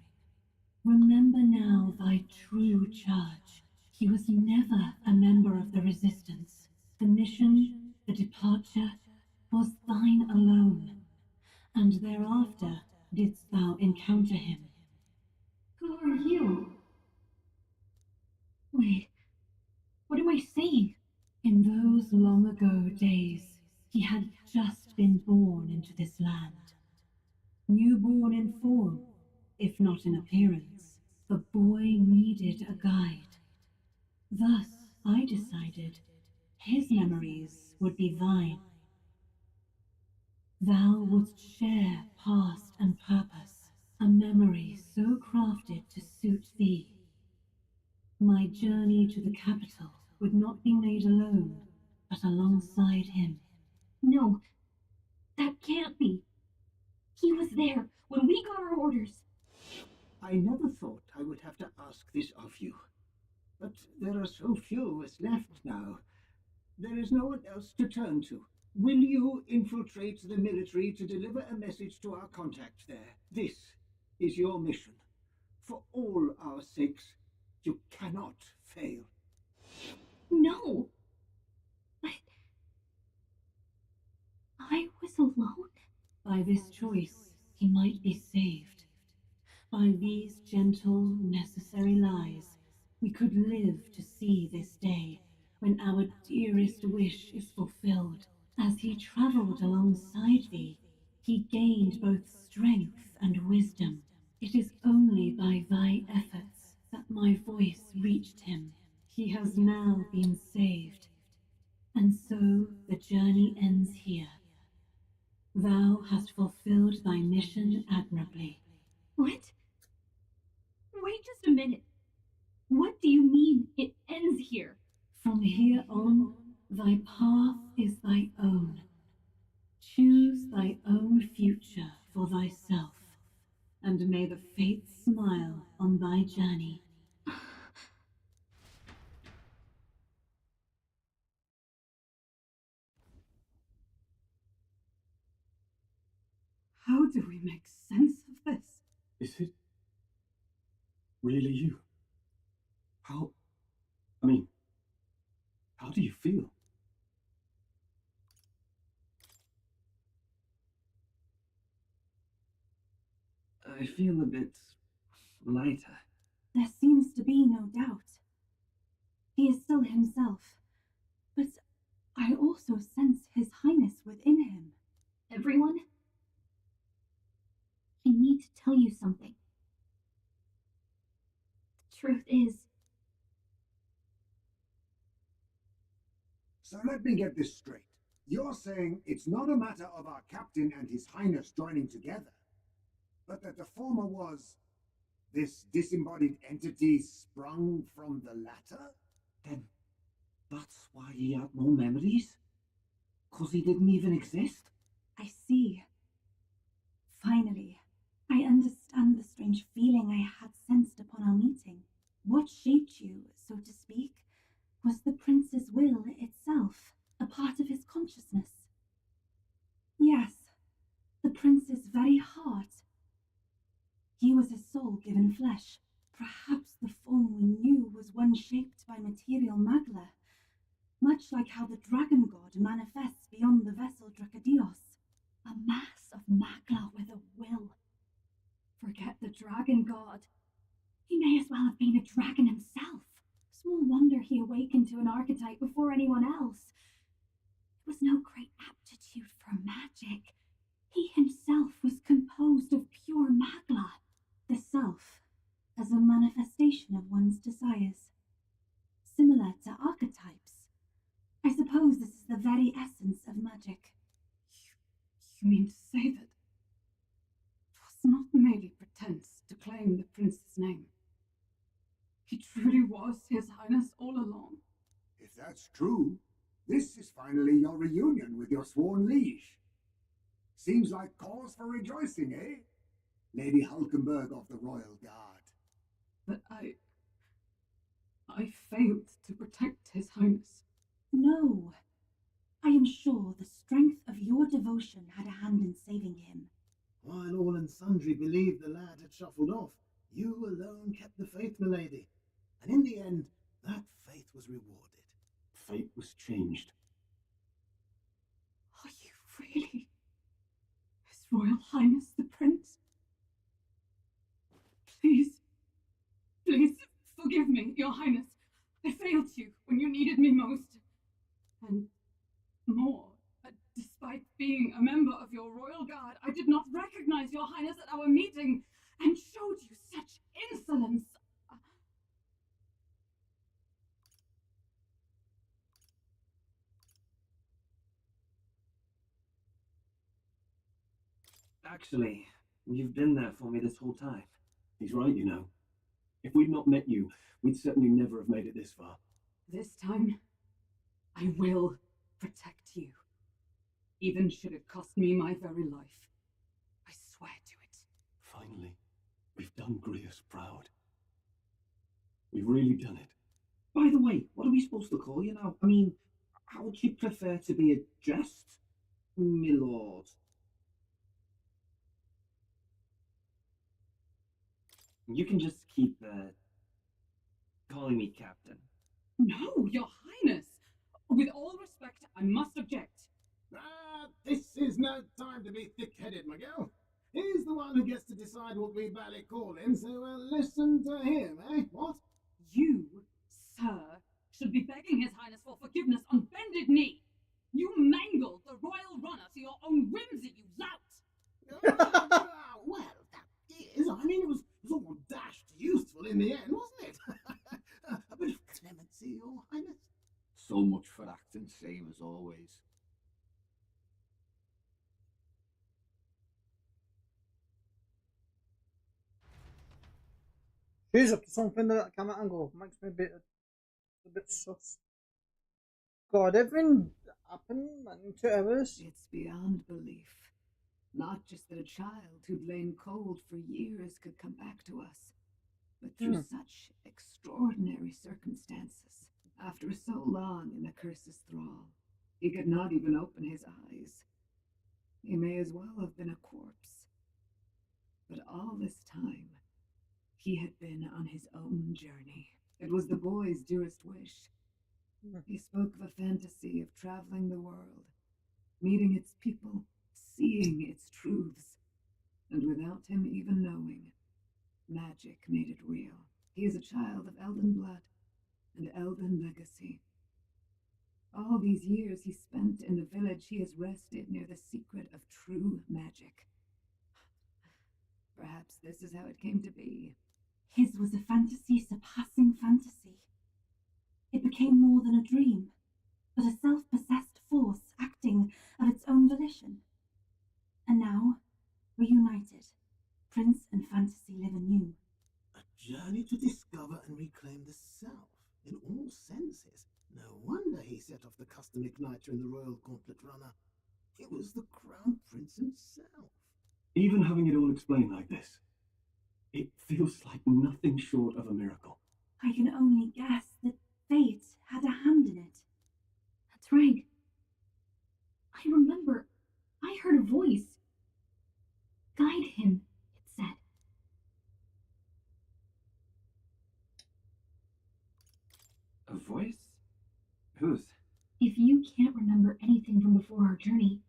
Remember now thy true charge. He was never a member of the resistance. The mission, the departure, was thine alone. And thereafter didst thou encounter him. Who are you? Wait, what am I saying? In those long ago days, he had just been born into this land. Newborn in form, if not in appearance, the boy needed a guide. Thus, I decided his memories would be thine. Thou wouldst share past and purpose, a memory so crafted to suit thee. My journey to the capital would not be made alone, but alongside him. No, that can't be. He was there when we got our orders. I never thought I would have to ask this of you. But there are so few of us left now. There is no one else to turn to. Will you infiltrate the military to deliver a message to our contact there? This is your mission. For all our sakes, you cannot fail. No. But I was alone. By this choice, he might be saved. By these gentle, necessary lies, we could live to see this day when our dearest wish is fulfilled. As he travelled alongside thee, he gained both strength and wisdom. It is only by thy efforts that my voice reached him. He has now been saved, and so the journey ends here. Thou hast fulfilled thy mission admirably. What? Wait just a minute. What do you mean it ends here? From here on, thy path is thy own. Choose thy own future for thyself, and may the fates smile on thy journey. How do we make sense of this? Is it really you? How do you feel? I feel a bit lighter. There seems to be no doubt. He is still himself, but I also sense His Highness within him. Everyone, I need to tell you something. The truth is, So let me get this straight. You're saying it's not a matter of our captain and His Highness joining together, but that the former was this disembodied entity sprung from the latter? Then that's why he had no memories? 'Cause he didn't even exist? I see. Finally, I understand the strange feeling I had sensed upon our meeting. What shaped you, so to speak, was the prince's will itself, a part of his consciousness. Yes, the prince's very heart. He was a soul given flesh. Perhaps the form we knew was one shaped by material magla, much like how the dragon god manifests beyond the vessel Dracadios. A mass of magla with a will. Forget the dragon god. He may as well have been a dragon himself. Small wonder he awakened to an archetype before anyone else. It was no great aptitude for magic. He himself was composed of pure magla. The self, as a manifestation of one's desires. Similar to archetypes. I suppose this is the very essence of magic. You mean to say that it was not merely pretense to claim the prince's name? He truly was His Highness all along. If that's true, this is finally your reunion with your sworn liege. Seems like cause for rejoicing, eh? Lady Hulkenberg of the Royal Guard. But I failed to protect His Highness. No. I am sure the strength of your devotion had a hand in saving him. While all and sundry believed the lad had shuffled off, you alone kept the faith, milady. And in the end, that faith was rewarded. Fate was changed. Are you really His Royal Highness the Prince? Please forgive me, Your Highness. I failed you when you needed me most. And more, despite being a member of your Royal Guard, I did not recognize Your Highness at our meeting and showed you such insolence. Actually, you've been there for me this whole time. He's right, you know. If we'd not met you, we'd certainly never have made it this far. This time, I will protect you. Even should it cost me my very life. I swear to it. Finally, we've done Grius proud. We've really done it. By the way, what are we supposed to call you now? I mean, how would you prefer to be addressed, my lord? You can just keep calling me Captain. No, Your Highness! With all respect, I must object. This is no time to be thick-headed, Miguel. He's the one who gets to decide what we bally call him, so listen to him, eh? What? You, sir, should be begging His Highness for forgiveness on bended knee. You mangled the royal runner to your own whimsy, you lout! Well, that is, I mean, it was all dashed useful in the end, wasn't it? A bit of clemency, Your Highness. So much for acting same as always. She's up to something that camera angle makes me a bit sus. God, everything happened and to others. It's beyond belief. Not just that a child who'd lain cold for years could come back to us, but through such extraordinary circumstances. After so long in the curse's thrall, he could not even open his eyes. He may as well have been a corpse. But all this time, He had been on his own journey. It was the boy's dearest wish. He spoke of a fantasy of traveling the world, meeting its people, seeing its truths. And without him even knowing, magic made it real. He is a child of Elden blood and Elden legacy. All these years he spent in the village, he has rested near the secret of true magic. Perhaps this is how it came to be. His was a fantasy surpassing fantasy. It became more than a dream, but a self-possessed force acting of its own volition. And now, reunited, Prince and fantasy live anew. A journey to discover and reclaim the self, in all senses. No wonder he set off the custom igniter in the Royal Gauntlet Runner. It was the Crown Prince himself. Even having it all explained like this, it feels like nothing short of a miracle. I can only guess that fate had a hand in it. That's right. I remember I heard a voice. Guide him, it said. A voice? Whose? If you can't remember anything from before our journey,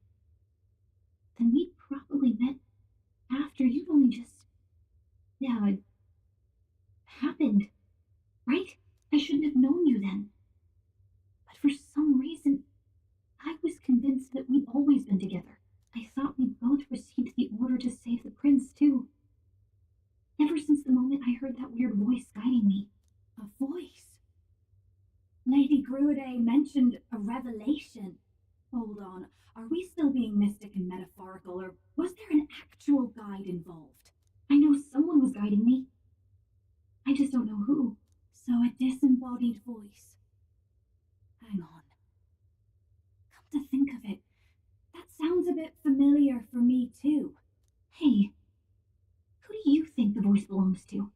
then we probably met after you'd only just... Yeah, it happened, right? I shouldn't have known you then. But for some reason, I was convinced that we'd always been together. I thought we'd both received the order to save the prince, too. Ever since the moment I heard that weird voice guiding me. A voice? Lady Gruade mentioned a revelation. Hold on, are we still being mystic and metaphorical, or was there an actual guide involved? I know someone was guiding me. I just don't know who. So a disembodied voice. Hang on. Come to think of it, that sounds a bit familiar for me too. Hey, who do you think the voice belongs to?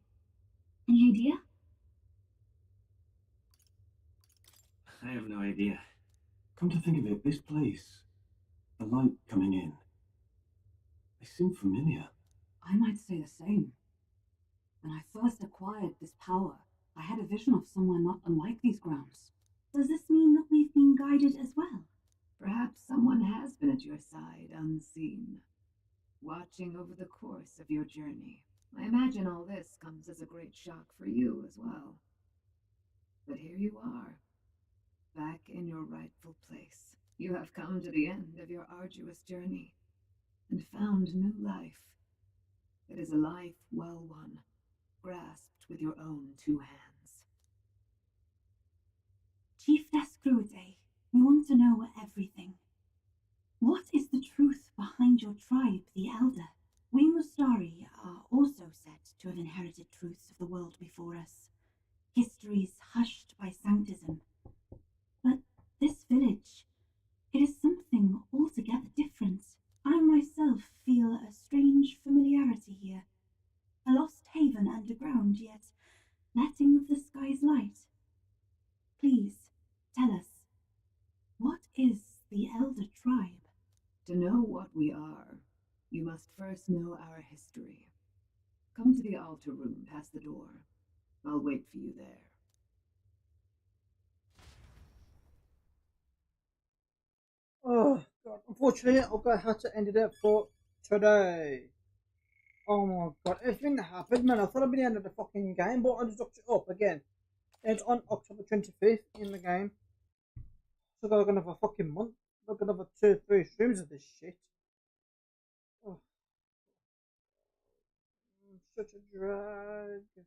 Any idea? I have no idea. Come to think of it, this place, the light coming in, they seem familiar. I might say the same. When I first acquired this power, I had a vision of somewhere not unlike these grounds. Does this mean that we've been guided as well? Perhaps someone has been at your side unseen, watching over the course of your journey. I imagine all this comes as a great shock for you as well. But here you are, back in your rightful place. You have come to the end of your arduous journey and found new life. It is a life well won, grasped with your own two hands. Chief Descrude, we want to know everything. What is the truth behind your tribe, the Elder? We Mustari are also said to have inherited truths of the world before us, histories hushed by sanctism. But this village, it is something altogether different. I myself feel a strange familiarity here, a lost haven underground, yet letting of the sky's light. Please, tell us, what is the Elder Tribe? To know what we are, you must first know our history. Come to the altar room past the door. I'll wait for you there. Oh, God. Unfortunately, I'm going to have to end it up for today. Oh my God. Everything that happened, man. I thought I'd be the end of the fucking game, but I just looked it up again. It's on October 25th in the game. So I've got another fucking month. I've got another 2-3 streams of this shit. Oh. Such a drag. Oh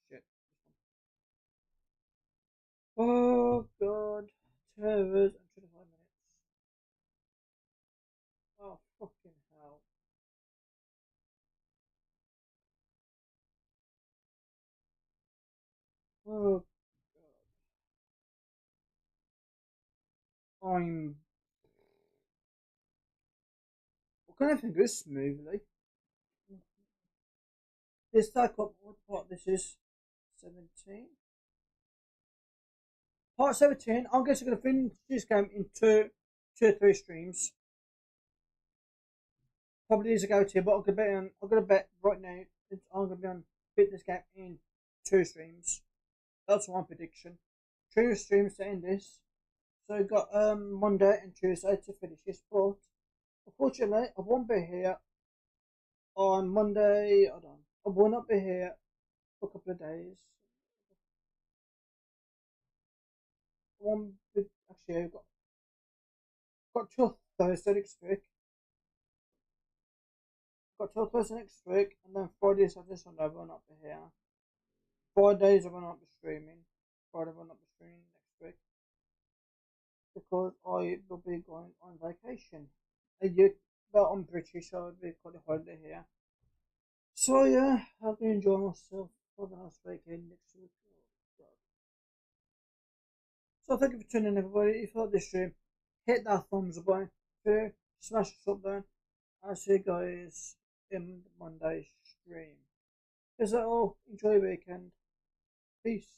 shit. Oh God. Terrors and 25 minutes. Oh fucking hell. Oh God. What can I think of this smoothly? This take up what part this is? 17? Part 17. I'm guessing I'm going to finish this game in 2 or 3 streams. Probably needs to go to, but I'm going to bet right now I'm going to be on beat this game in 2 streams. That's my prediction. 2 streams to end this. So I got Monday and Tuesday to finish this, but unfortunately I won't be here on Monday. Hold on, I will not be here for a couple of days. Actually, I've got till Thursday next week. Got till Thursday next week, and then Friday, Saturday, Sunday I will not be here. 4 days I will not be streaming. Friday I will not be streaming next week because I will be going on vacation. But I'm British, so I'll be quite a holiday here. So yeah, I'll be enjoying myself for the last weekend next week. So thank you for tuning in, everybody. If you like this stream, hit that thumbs up button. Smash the sub button. I'll see you guys in Monday's stream. Is that all? Enjoy your weekend. Peace.